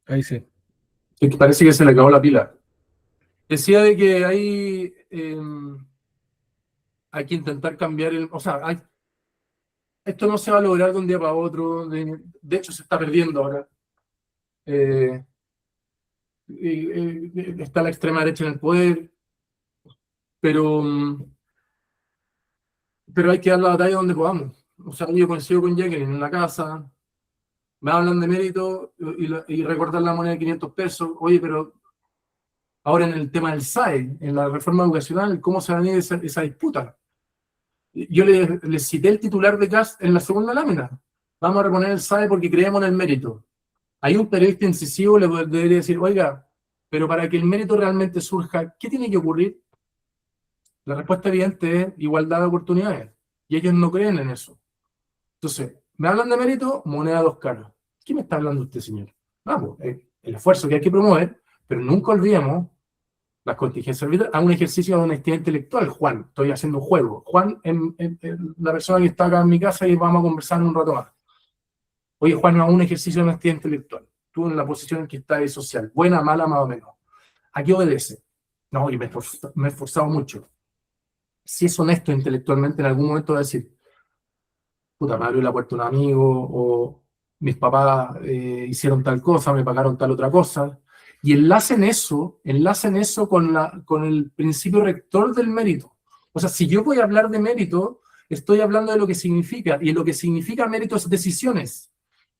Ahí sí. Es que parece que se le acabó la pila. Decía de que hay que intentar cambiar o sea, esto no se va a lograr de un día para otro. De hecho, se está perdiendo ahora. Está la extrema derecha en el poder, pero, pero hay que dar la batalla donde podamos. O sea, yo coincido con Jacqueline en la casa, me hablan de mérito y recortar la moneda de 500 pesos. Oye, pero ahora en el tema del SAE, en la reforma educacional, ¿cómo se va a venir esa disputa? Yo les cité el titular de CAS en la segunda lámina. Vamos a reponer el SAE porque creemos en el mérito. Hay un periodista incisivo le debería decir, oiga, pero para que el mérito realmente surja, ¿qué tiene que ocurrir? La respuesta evidente es igualdad de oportunidades. Y ellos no creen en eso. Entonces, me hablan de mérito, moneda a dos caras. ¿Qué me está hablando usted, señor? Vamos, el esfuerzo que hay que promover, pero nunca olvidemos las contingencias arbitrarias, a un ejercicio de honestidad intelectual. Juan, estoy haciendo un juego. Juan es la persona que está acá en mi casa y vamos a conversar un rato más. Oye, Juan, a un ejercicio de honestidad intelectual. Tú en la posición en que estás es social. Buena, mala, más o menos. ¿A qué obedece? No, y me he esforzado mucho. Si es honesto intelectualmente, en algún momento va a decir, puta, me abrió la puerta un amigo, o mis papás hicieron tal cosa, me pagaron tal otra cosa, y enlacen eso con el principio rector del mérito. O sea, si yo voy a hablar de mérito, estoy hablando de lo que significa, y lo que significa mérito es decisiones.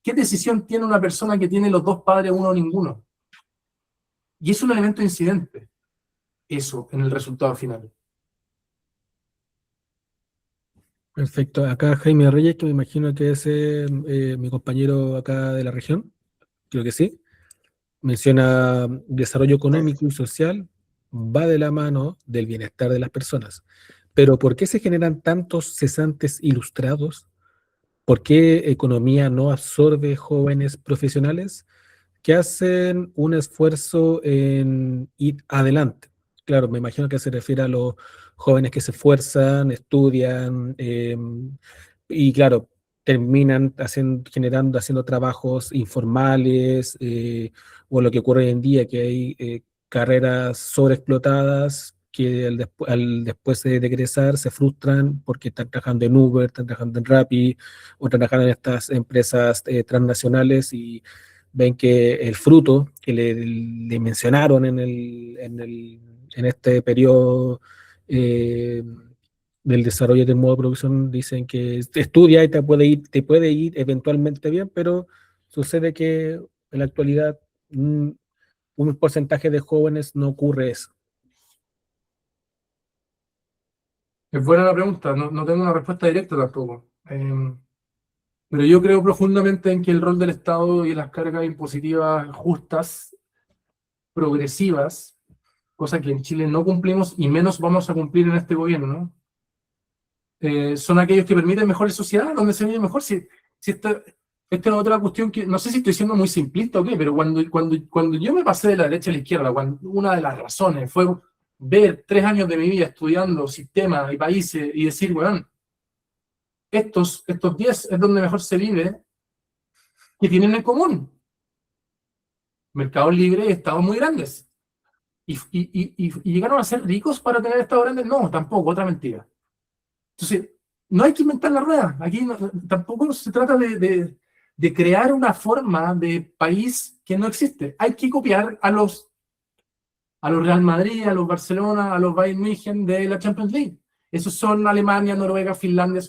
¿Qué decisión tiene una persona que tiene los dos padres, uno o ninguno? Y es un elemento incidente, eso, en el resultado final. Perfecto. Acá Jaime Reyes, que me imagino que es mi compañero acá de la región, creo que sí, menciona desarrollo económico y social va de la mano del bienestar de las personas. Pero ¿por qué se generan tantos cesantes ilustrados? ¿Por qué economía no absorbe jóvenes profesionales que hacen un esfuerzo en ir adelante? Claro, me imagino que se refiere a los jóvenes que se esfuerzan, estudian, y claro, terminan haciendo trabajos informales, o lo que ocurre hoy en día, que hay carreras sobreexplotadas que después de egresar se frustran porque están trabajando en Uber, están trabajando en Rappi, o trabajan en estas empresas transnacionales y ven que el fruto que le mencionaron en este periodo eh, del desarrollo del modo de producción, dicen que estudia y te puede ir eventualmente bien, pero sucede que en la actualidad un porcentaje de jóvenes no ocurre eso. Es buena la pregunta, no tengo una respuesta directa tampoco. Pero yo creo profundamente en que el rol del Estado y las cargas impositivas justas, progresivas, cosa que en Chile no cumplimos y menos vamos a cumplir en este gobierno, ¿no? Son aquellos que permiten mejores sociedades, donde se vive mejor. Si esta es otra cuestión que, no sé si estoy siendo muy simplista o qué, pero cuando yo me pasé de la derecha a la izquierda, una de las razones fue ver 3 años de mi vida estudiando sistemas y países y decir, bueno, estos 10 es donde mejor se vive, que tienen en común mercados libres y estados muy grandes. ¿Y llegaron a ser ricos para tener estados grandes? No, tampoco, otra mentira. Entonces, no hay que inventar la rueda. Aquí tampoco se trata de crear una forma de país que no existe. Hay que copiar a los Real Madrid, a los Barcelona, a los Bayern München de la Champions League. Esos son Alemania, Noruega, Finlandia.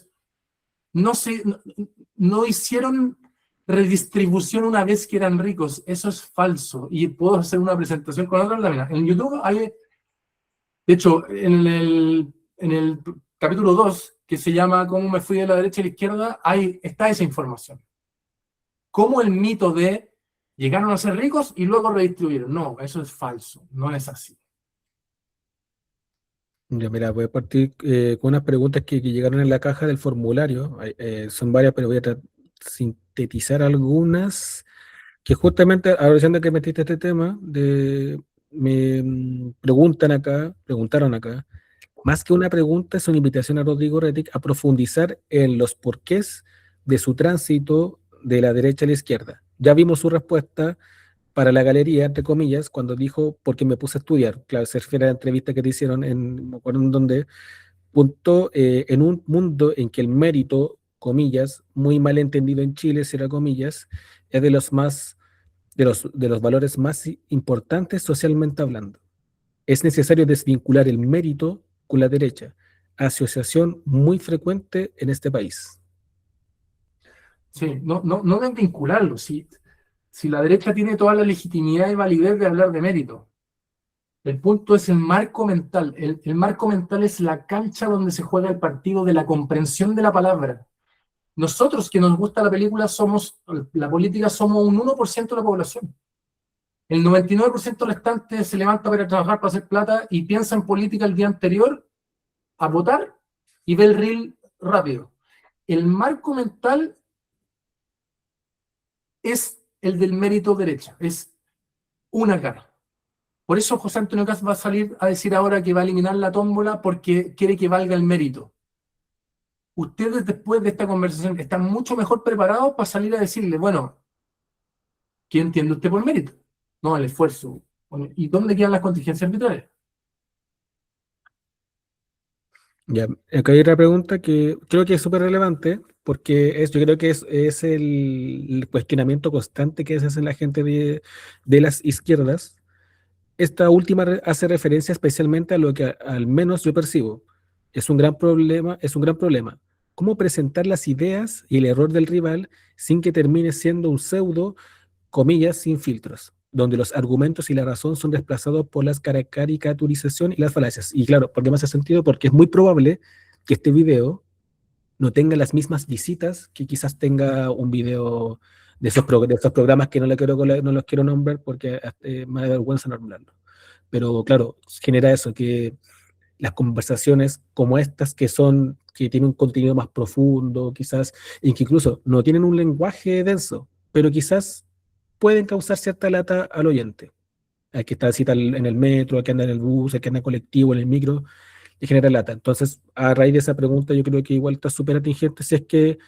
No hicieron redistribución una vez que eran ricos. Eso es falso. Y puedo hacer una presentación con otras láminas. En YouTube hay, de hecho, en el capítulo 2, que se llama ¿Cómo me fui de la derecha a la izquierda?, está esa información. Cómo el mito de llegaron a ser ricos y luego redistribuyeron. No, eso es falso. No es así. Ya, mira, voy a partir con unas preguntas que llegaron en la caja del formulario. Son varias, pero voy a sintetizar algunas que justamente, aprovechando que metiste este tema, me preguntaron acá, más que una pregunta, es una invitación a Rodrigo Rettig a profundizar en los porqués de su tránsito de la derecha a la izquierda. Ya vimos su respuesta para la galería, entre comillas, cuando dijo, porque me puse a estudiar. Claro, se refiere a la entrevista que te hicieron, no me acuerdo en dónde, punto, en un mundo en que el mérito, comillas, muy mal entendido en Chile, cierra comillas, es de los valores más importantes socialmente hablando. Es necesario desvincular el mérito con la derecha, asociación muy frecuente en este país. Sí, no desvincularlo. Si la derecha tiene toda la legitimidad y validez de hablar de mérito. El punto es el marco mental. El marco mental es la cancha donde se juega el partido de la comprensión de la palabra. Nosotros que nos gusta la política somos un 1% de la población. El 99% restante se levanta para trabajar, para hacer plata y piensa en política el día anterior a votar y ve el reel rápido. El marco mental es el del mérito derecha, es una cara. Por eso José Antonio Kast va a salir a decir ahora que va a eliminar la tómbola porque quiere que valga el mérito. Ustedes después de esta conversación están mucho mejor preparados para salir a decirle, bueno, ¿qué entiende usted por mérito? No, el esfuerzo. Bueno, ¿y dónde quedan las contingencias arbitrarias? Ya, acá hay otra pregunta que creo que es súper relevante, porque yo creo que es el cuestionamiento constante que se hace la gente de las izquierdas. Esta última hace referencia especialmente a lo que al menos yo percibo. Es un gran problema. ¿Cómo presentar las ideas y el error del rival sin que termine siendo un pseudo, comillas, sin filtros, donde los argumentos y la razón son desplazados por las caricaturización y las falacias? Y claro, ¿por qué me hace sentido? Porque es muy probable que este video no tenga las mismas visitas que quizás tenga un video de esos programas que no los quiero nombrar porque me da vergüenza nombrarlo. Pero claro, genera eso, que las conversaciones como estas que tienen un contenido más profundo, quizás, y que incluso no tienen un lenguaje denso, pero quizás pueden causar cierta lata al oyente. Al que está cita en el metro, al que anda en el bus, al que anda en colectivo, en el micro, y genera lata. Entonces, a raíz de esa pregunta, yo creo que igual está súper atingente si es que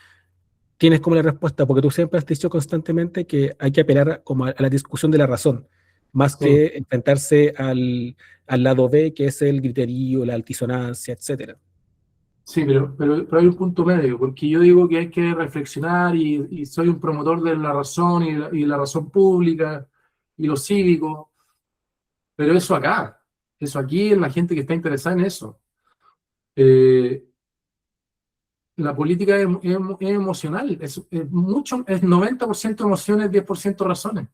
tienes como la respuesta, porque tú siempre has dicho constantemente que hay que apelar como a la discusión de la razón, más Sí. que enfrentarse al lado B, que es el griterío, la altisonancia, etcétera. Sí, pero hay un punto medio, porque yo digo que hay que reflexionar y soy un promotor de la razón y la razón pública y lo cívico, pero eso aquí en la gente que está interesada en eso. La política es emocional, es 90% emociones, 10% razones.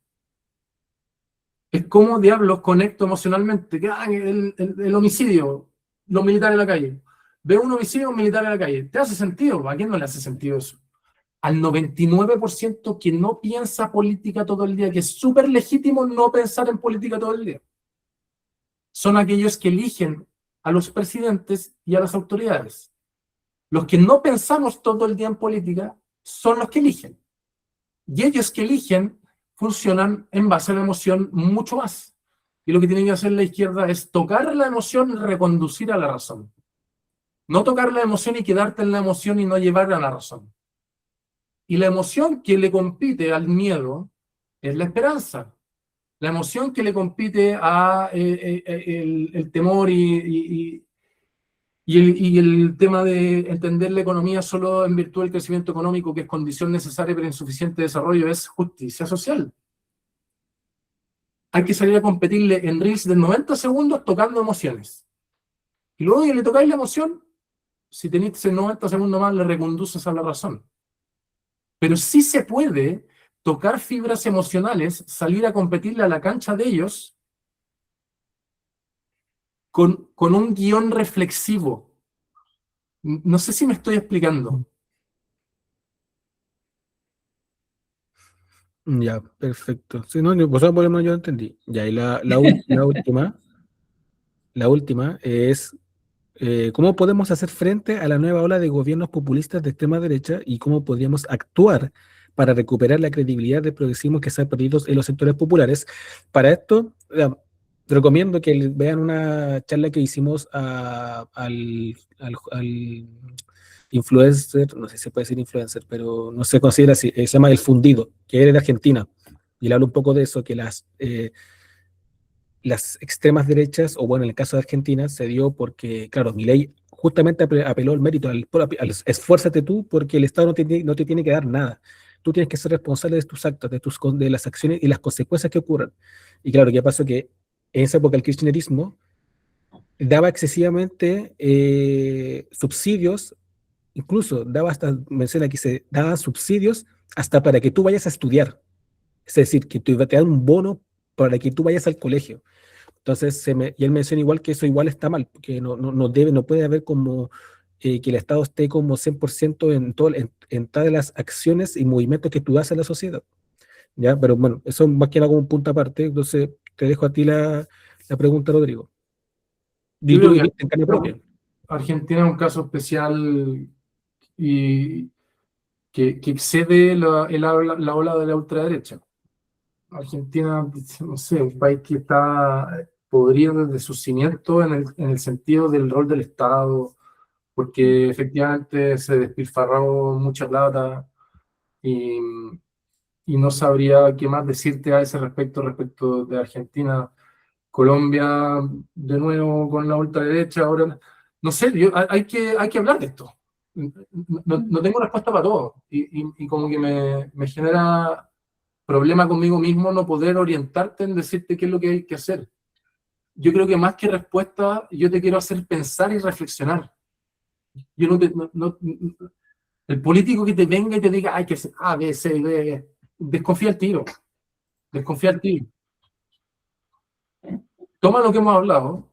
Es como diablos conecto emocionalmente. El homicidio, los militares en la calle. Veo un homicidio, un militar en la calle. ¿Te hace sentido? ¿A quién no le hace sentido eso? Al 99% que no piensa política todo el día, que es súper legítimo no pensar en política todo el día. Son aquellos que eligen a los presidentes y a las autoridades. Los que no pensamos todo el día en política son los que eligen. Y ellos que eligen funcionan en base a la emoción mucho más. Y lo que tiene que hacer la izquierda es tocar la emoción y reconducir a la razón. No tocar la emoción y quedarte en la emoción y no llevar a la razón. Y la emoción que le compite al miedo es la esperanza. la emoción que le compite a el temor y el tema de entender la economía solo en virtud del crecimiento económico, que es condición necesaria pero insuficiente de desarrollo, es justicia social. Hay que salir a competirle en reels de 90 segundos tocando emociones. Y luego que le tocáis la emoción, si tenéis 90 segundos más, le reconduces a la razón. Pero sí se puede tocar fibras emocionales, salir a competirle a la cancha de ellos con un guión reflexivo. No sé si me estoy explicando. Ya, perfecto. Sí, no, pues por lo menos yo entendí. Ya, y la última es ¿cómo podemos hacer frente a la nueva ola de gobiernos populistas de extrema derecha y cómo podríamos actuar para recuperar la credibilidad del progresismo que se ha perdido en los sectores populares? Para esto, recomiendo que vean una charla que hicimos al influencer, no sé si se puede decir influencer, pero no se considera así, se llama El Fundido, que es de Argentina. Y él habla un poco de eso, que las extremas derechas, o bueno, en el caso de Argentina, se dio porque, claro, Milei justamente apeló al mérito, al esfuérzate tú, porque el Estado no te tiene que dar nada. Tú tienes que ser responsable de tus actos, de las acciones y las consecuencias que ocurran. Y claro, ¿qué pasó? Que en esa época el kirchnerismo daba excesivamente subsidios, incluso daba hasta, menciona que se daban subsidios hasta para que tú vayas a estudiar. Es decir, que te dan un bono para que tú vayas al colegio. Entonces, y él menciona igual que eso igual está mal, porque no puede haber como que el Estado esté como 100% en todas las acciones y movimientos que tú haces en la sociedad. ¿Ya? Pero bueno, eso más que nada como un punto aparte, entonces te dejo a ti la pregunta, Rodrigo. Yo Y tú creo viviste que en carne propia. Argentina es un caso especial y que excede la ola de la ultraderecha. Argentina, no sé, un país que está podrido desde su cimiento en el sentido del rol del Estado, porque efectivamente se despilfarró mucha plata y, y no sabría qué más decirte a ese respecto de Argentina. Colombia, de nuevo con la ultraderecha, ahora, no sé, hay que hablar de esto. No tengo respuesta para todo y como que me genera problema conmigo mismo no poder orientarte en decirte qué es lo que hay que hacer. Yo creo que más que respuesta, yo te quiero hacer pensar y reflexionar. Yo el político que te venga y te diga, hay que hacer A, B, C, D, desconfía el tiro. Desconfía el tiro. Toma lo que hemos hablado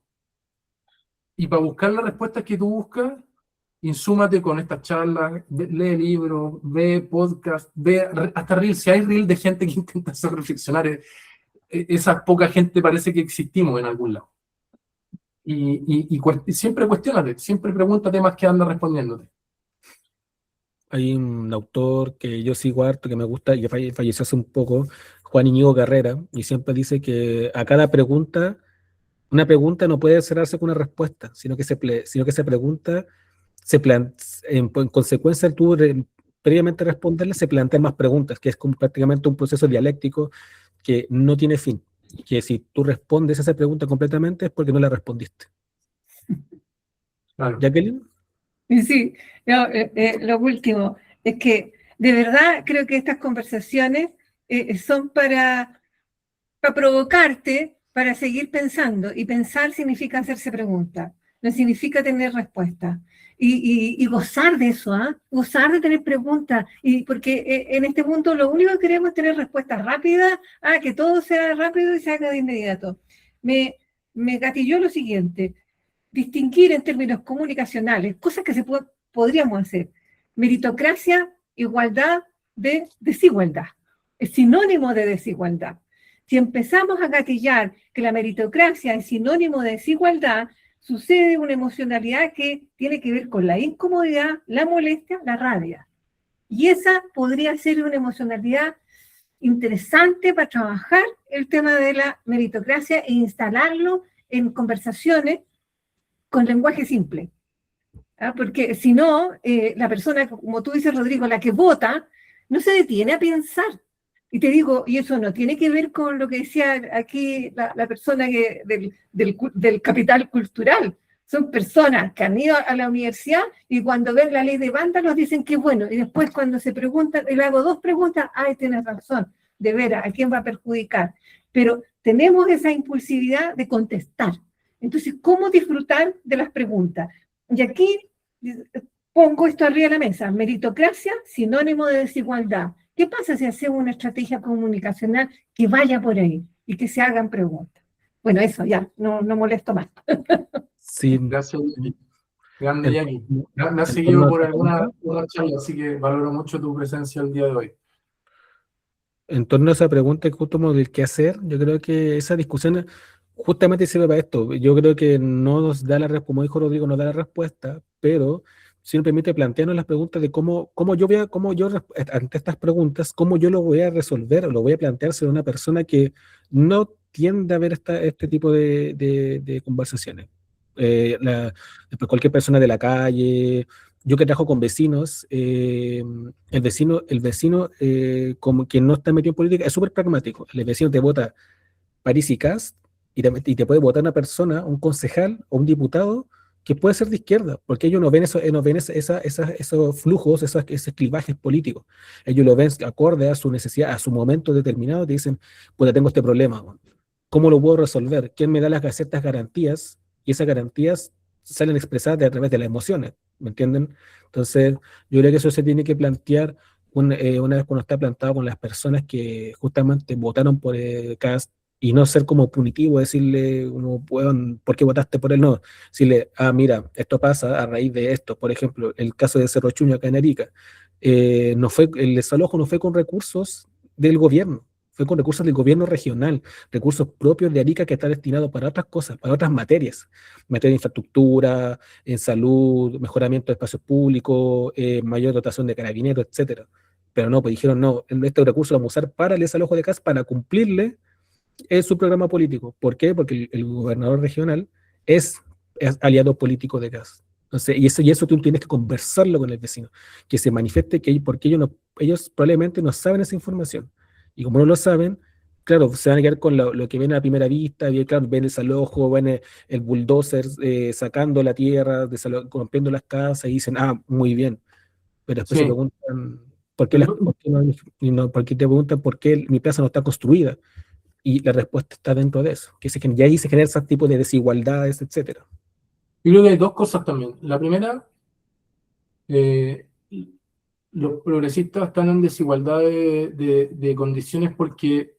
y para buscar las respuestas que tú buscas, insúmate con estas charlas, lee libros, ve podcast, ve hasta reels. Si hay reels de gente que intenta hacer reflexionar, esa poca gente parece que existimos en algún lado. Y siempre cuestiónate, siempre pregúntate más que anda respondiéndote. Hay un autor que yo sigo harto, que me gusta, y que falleció hace un poco, Juan Íñigo Carrera, y siempre dice que a cada pregunta, una pregunta no puede cerrarse con una respuesta, sino que se pregunta, en consecuencia tú previamente responderle, se plantean más preguntas, que es como prácticamente un proceso dialéctico que no tiene fin, y que si tú respondes a esa pregunta completamente es porque no la respondiste. Claro. ¿Jacqueline? Sí, no, lo último es que de verdad creo que estas conversaciones son para provocarte, para seguir pensando, y pensar significa hacerse preguntas, no significa tener respuestas. Y gozar de eso, gozar de tener preguntas, y porque en este mundo lo único que queremos es tener respuestas rápidas, que todo sea rápido y se haga de inmediato. Me gatilló lo siguiente: distinguir en términos comunicacionales, cosas que podríamos hacer. Meritocracia, igualdad de desigualdad. Es sinónimo de desigualdad. Si empezamos a gatillar que la meritocracia es sinónimo de desigualdad, sucede una emocionalidad que tiene que ver con la incomodidad, la molestia, la rabia. Y esa podría ser una emocionalidad interesante para trabajar el tema de la meritocracia e instalarlo en conversaciones con lenguaje simple. Porque si no, la persona, como tú dices, Rodrigo, la que vota, no se detiene a pensar. Y te digo, y eso no tiene que ver con lo que decía aquí la persona del capital cultural. Son personas que han ido a la universidad y cuando ven la ley de vándalos dicen que es bueno. Y después cuando se preguntan, y le hago 2 preguntas, ay, tienes razón, de veras, ¿a quién va a perjudicar? Pero tenemos esa impulsividad de contestar. Entonces, ¿cómo disfrutar de las preguntas? Y aquí pongo esto arriba de la mesa. Meritocracia, sinónimo de desigualdad. ¿Qué pasa si hacemos una estrategia comunicacional que vaya por ahí y que se hagan preguntas? Bueno, eso ya, no molesto más. Sí, Gracias, Jackie. Grande, en, Jackie. Me has en seguido torno a por esa alguna pregunta, charla, así que valoro mucho tu presencia el día de hoy. en torno a esa pregunta justo como del qué hacer, yo creo que esa discusión justamente sirve para esto. Yo creo que no nos da como dijo Rodrigo, nos da la respuesta, pero sí nos permite plantearnos las preguntas de ante estas preguntas, cómo yo lo voy a resolver, o lo voy a plantear ser una persona que no tiende a ver este tipo de conversaciones. Después cualquier persona de la calle, yo que trabajo con vecinos, el vecino como que no está metido en política, es súper pragmático. El vecino te vota París y Kast y te puede votar una persona, un concejal o un diputado que puede ser de izquierda, porque ellos no ven, esos flujos, esos clivajes políticos. Ellos lo ven acorde a su necesidad, a su momento determinado, y te dicen, pues tengo este problema, ¿cómo lo puedo resolver? ¿Quién me da ciertas garantías? Y esas garantías salen expresadas a través de las emociones, ¿me entienden? Entonces, yo creo que eso se tiene que plantear una vez cuando está plantado con las personas que justamente votaron por Kast y no ser como punitivo, decirle, ¿por qué votaste por él? No, decirle, mira, esto pasa a raíz de esto. Por ejemplo, el caso de Cerro Chuño acá en Arica, el desalojo no fue con recursos del gobierno, fue con recursos del gobierno regional, recursos propios de Arica que está destinado para otras cosas, para otras materias, materia de infraestructura, en salud, mejoramiento de espacios públicos, mayor dotación de carabineros, etcétera. Pero no, pues dijeron, no, este recurso lo vamos a usar para el desalojo de Kast, para cumplirle su programa político. ¿Por qué? Porque el gobernador regional es aliado político de Kast. Entonces, y eso tú tienes que conversarlo con el vecino, que se manifieste porque ellos probablemente no saben esa información. Y como no lo saben, claro, se van a quedar con lo que ven a primera vista, y claro, ven el desalojo, ven el bulldozer sacando la tierra, rompiendo las casas, y dicen, muy bien. Pero después se Sí. preguntan, ¿por qué te preguntan por qué mi plaza no está construida? Y la respuesta está dentro de eso, y ahí se genera ese tipo de desigualdades, etcétera. Yo creo que hay 2 cosas también. La primera, los progresistas están en desigualdad de condiciones porque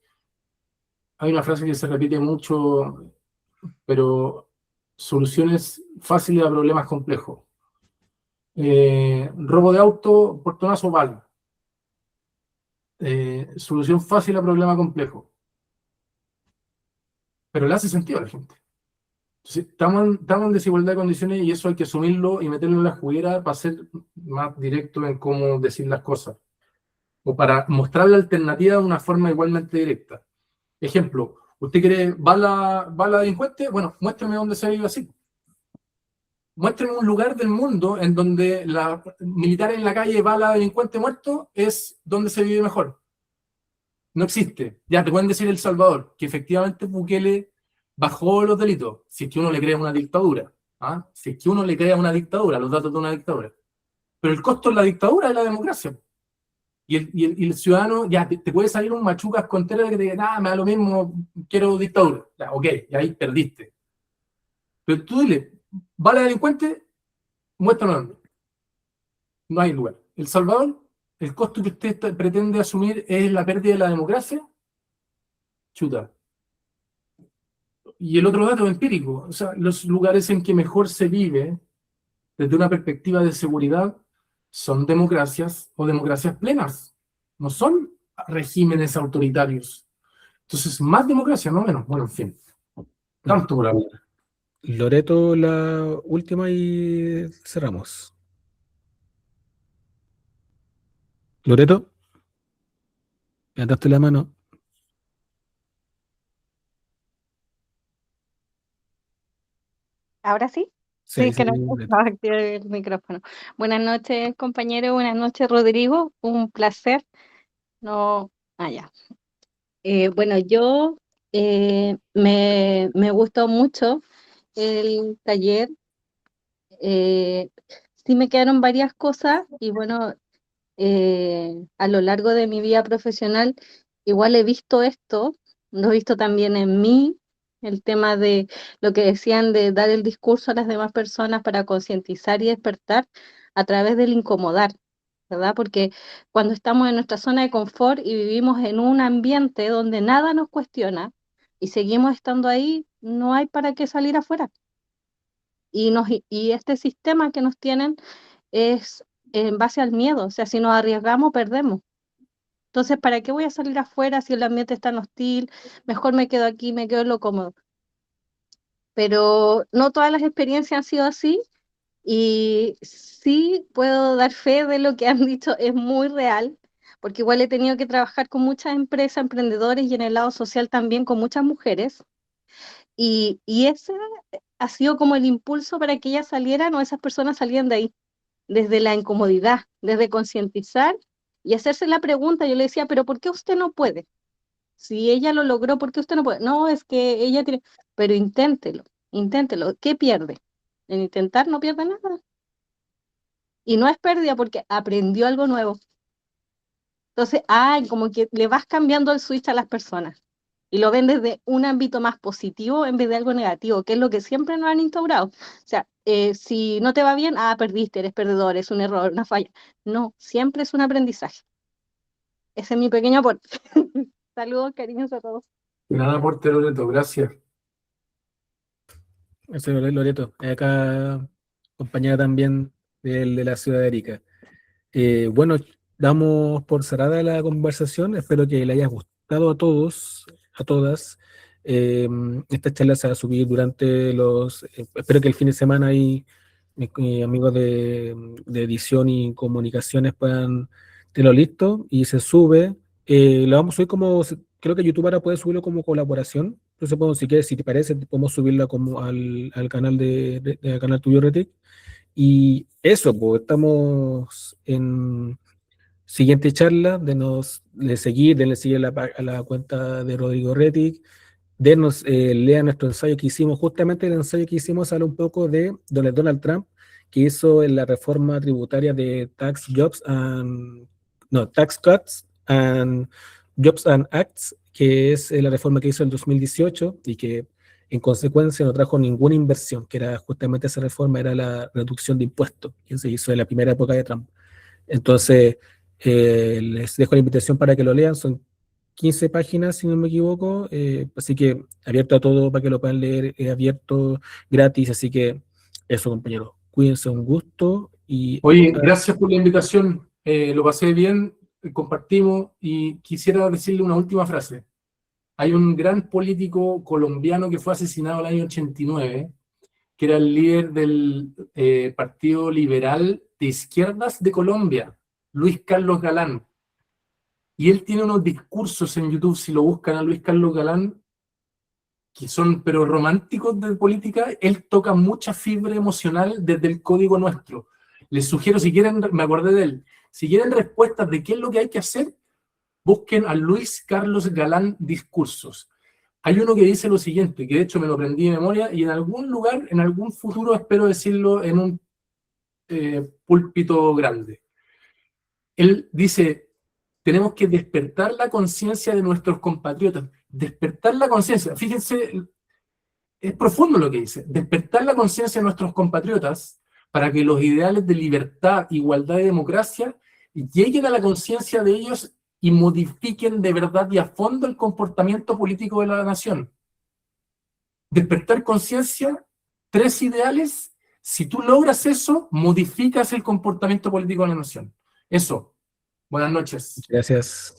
hay una frase que se repite mucho, pero soluciones fáciles a problemas complejos. Robo de auto, portonazo, vale. Solución fácil a problema complejo. Pero le hace sentido a la gente. Entonces, estamos en desigualdad de condiciones y eso hay que asumirlo y meterlo en la juguera para ser más directo en cómo decir las cosas. O para mostrar la alternativa de una forma igualmente directa. Ejemplo, ¿usted quiere bala delincuente? Bueno, muéstrame dónde se vive así. Muéstrame un lugar del mundo en donde la militar en la calle, bala delincuente muerto, es donde se vive mejor. No existe. Ya te pueden decir El Salvador, que efectivamente Bukele bajó los delitos, si es que uno le crea una dictadura. Si es que uno le crea una dictadura, los datos de una dictadura. Pero el costo de la dictadura es la democracia. Y el ciudadano, ya te puede salir un machucas contreras que te diga, me da lo mismo, quiero dictadura. Ya, ok, y ahí perdiste. Pero tú dile, ¿vale delincuente? Muéstrame dónde. No hay lugar. El Salvador, el costo que usted pretende asumir es la pérdida de la democracia. Chuta. Y el otro dato empírico, o sea, los lugares en que mejor se vive desde una perspectiva de seguridad son democracias o democracias plenas, no son regímenes autoritarios. Entonces, más democracia, no menos. Bueno, en fin, tanto por hablar. Loreto, la última y cerramos. Loreto, levantaste la mano. ¿Ahora sí? Sí, que no activé el micrófono. Buenas noches, compañero. Buenas noches, Rodrigo. Un placer. No Ya. Bueno, yo me gustó mucho el taller. Sí me quedaron varias cosas y bueno, a lo largo de mi vida profesional igual he visto esto, lo he visto también en mí, el tema de lo que decían de dar el discurso a las demás personas para concientizar y despertar a través del incomodar, ¿verdad? Porque cuando estamos en nuestra zona de confort y vivimos en un ambiente donde nada nos cuestiona y seguimos estando ahí, no hay para qué salir afuera. Y este sistema que nos tienen es en base al miedo, o sea, si nos arriesgamos, perdemos. Entonces, ¿para qué voy a salir afuera si el ambiente es tan hostil? Mejor me quedo aquí, me quedo en lo cómodo. Pero no todas las experiencias han sido así y sí puedo dar fe de lo que han dicho, es muy real, porque igual he tenido que trabajar con muchas empresas, emprendedores y en el lado social también con muchas mujeres. Y ese ha sido como el impulso para que ellas salieran o esas personas salieran de ahí, desde la incomodidad, desde concientizar y hacerse la pregunta. Yo le decía, pero ¿por qué usted no puede? Si ella lo logró, ¿por qué usted no puede? No, es que ella tiene, pero inténtelo, inténtelo. ¿Qué pierde? En intentar no pierde nada. Y no es pérdida porque aprendió algo nuevo. Entonces, como que le vas cambiando el switch a las personas y lo ven desde un ámbito más positivo en vez de algo negativo, que es lo que siempre nos han instaurado. O sea, si no te va bien, perdiste, eres perdedor, es un error, una falla. No, siempre es un aprendizaje. Ese es mi pequeño aporte. Saludos, cariños a todos. Gran aporte, Loreto, gracias. Ese es Loreto, acá compañera también de la ciudad de Arica. Bueno, damos por cerrada la conversación. Espero que le haya gustado a todos, a todas. Esta charla se va a subir durante espero que el fin de semana ahí mis amigos de edición y comunicaciones puedan tenerlo listo y se sube. Lo vamos a subir creo que YouTube ahora puede subirlo como colaboración. Entonces, si quieres, si te parece, podemos subirla como al canal al canal tuyo, Retic. Y eso, pues estamos en siguiente charla, denle seguir a la cuenta de Rodrigo Retic, lean nuestro ensayo que hicimos, justamente el ensayo que hicimos habla un poco de Donald Trump, que hizo en la reforma tributaria de Tax Cuts and Jobs and Acts, que es la reforma que hizo en 2018 y que en consecuencia no trajo ninguna inversión, que era justamente esa reforma, era la reducción de impuestos, que se hizo en la primera época de Trump. Entonces, les dejo la invitación para que lo lean, son 15 páginas, si no me equivoco, así que abierto a todo para que lo puedan leer, abierto, gratis, así que eso, compañeros, cuídense, un gusto. Oye, gracias por la invitación, lo pasé bien, compartimos y quisiera decirle una última frase. Hay un gran político colombiano que fue asesinado en el año 89, que era el líder del Partido Liberal de Izquierdas de Colombia, Luis Carlos Galán. Y él tiene unos discursos en YouTube, si lo buscan a Luis Carlos Galán, que son pero románticos de política. Él toca mucha fibra emocional desde el código nuestro. Les sugiero, si quieren, me acordé de él, si quieren respuestas de qué es lo que hay que hacer, busquen a Luis Carlos Galán Discursos. Hay uno que dice lo siguiente, que de hecho me lo aprendí de memoria, y en algún lugar, en algún futuro, espero decirlo en un púlpito grande. Él dice, tenemos que despertar la conciencia de nuestros compatriotas. Despertar la conciencia, fíjense, es profundo lo que dice. Despertar la conciencia de nuestros compatriotas para que los ideales de libertad, igualdad y democracia lleguen a la conciencia de ellos y modifiquen de verdad y a fondo el comportamiento político de la nación. Despertar conciencia, 3 ideales. Si tú logras eso, modificas el comportamiento político de la nación. Eso. Buenas noches. Gracias.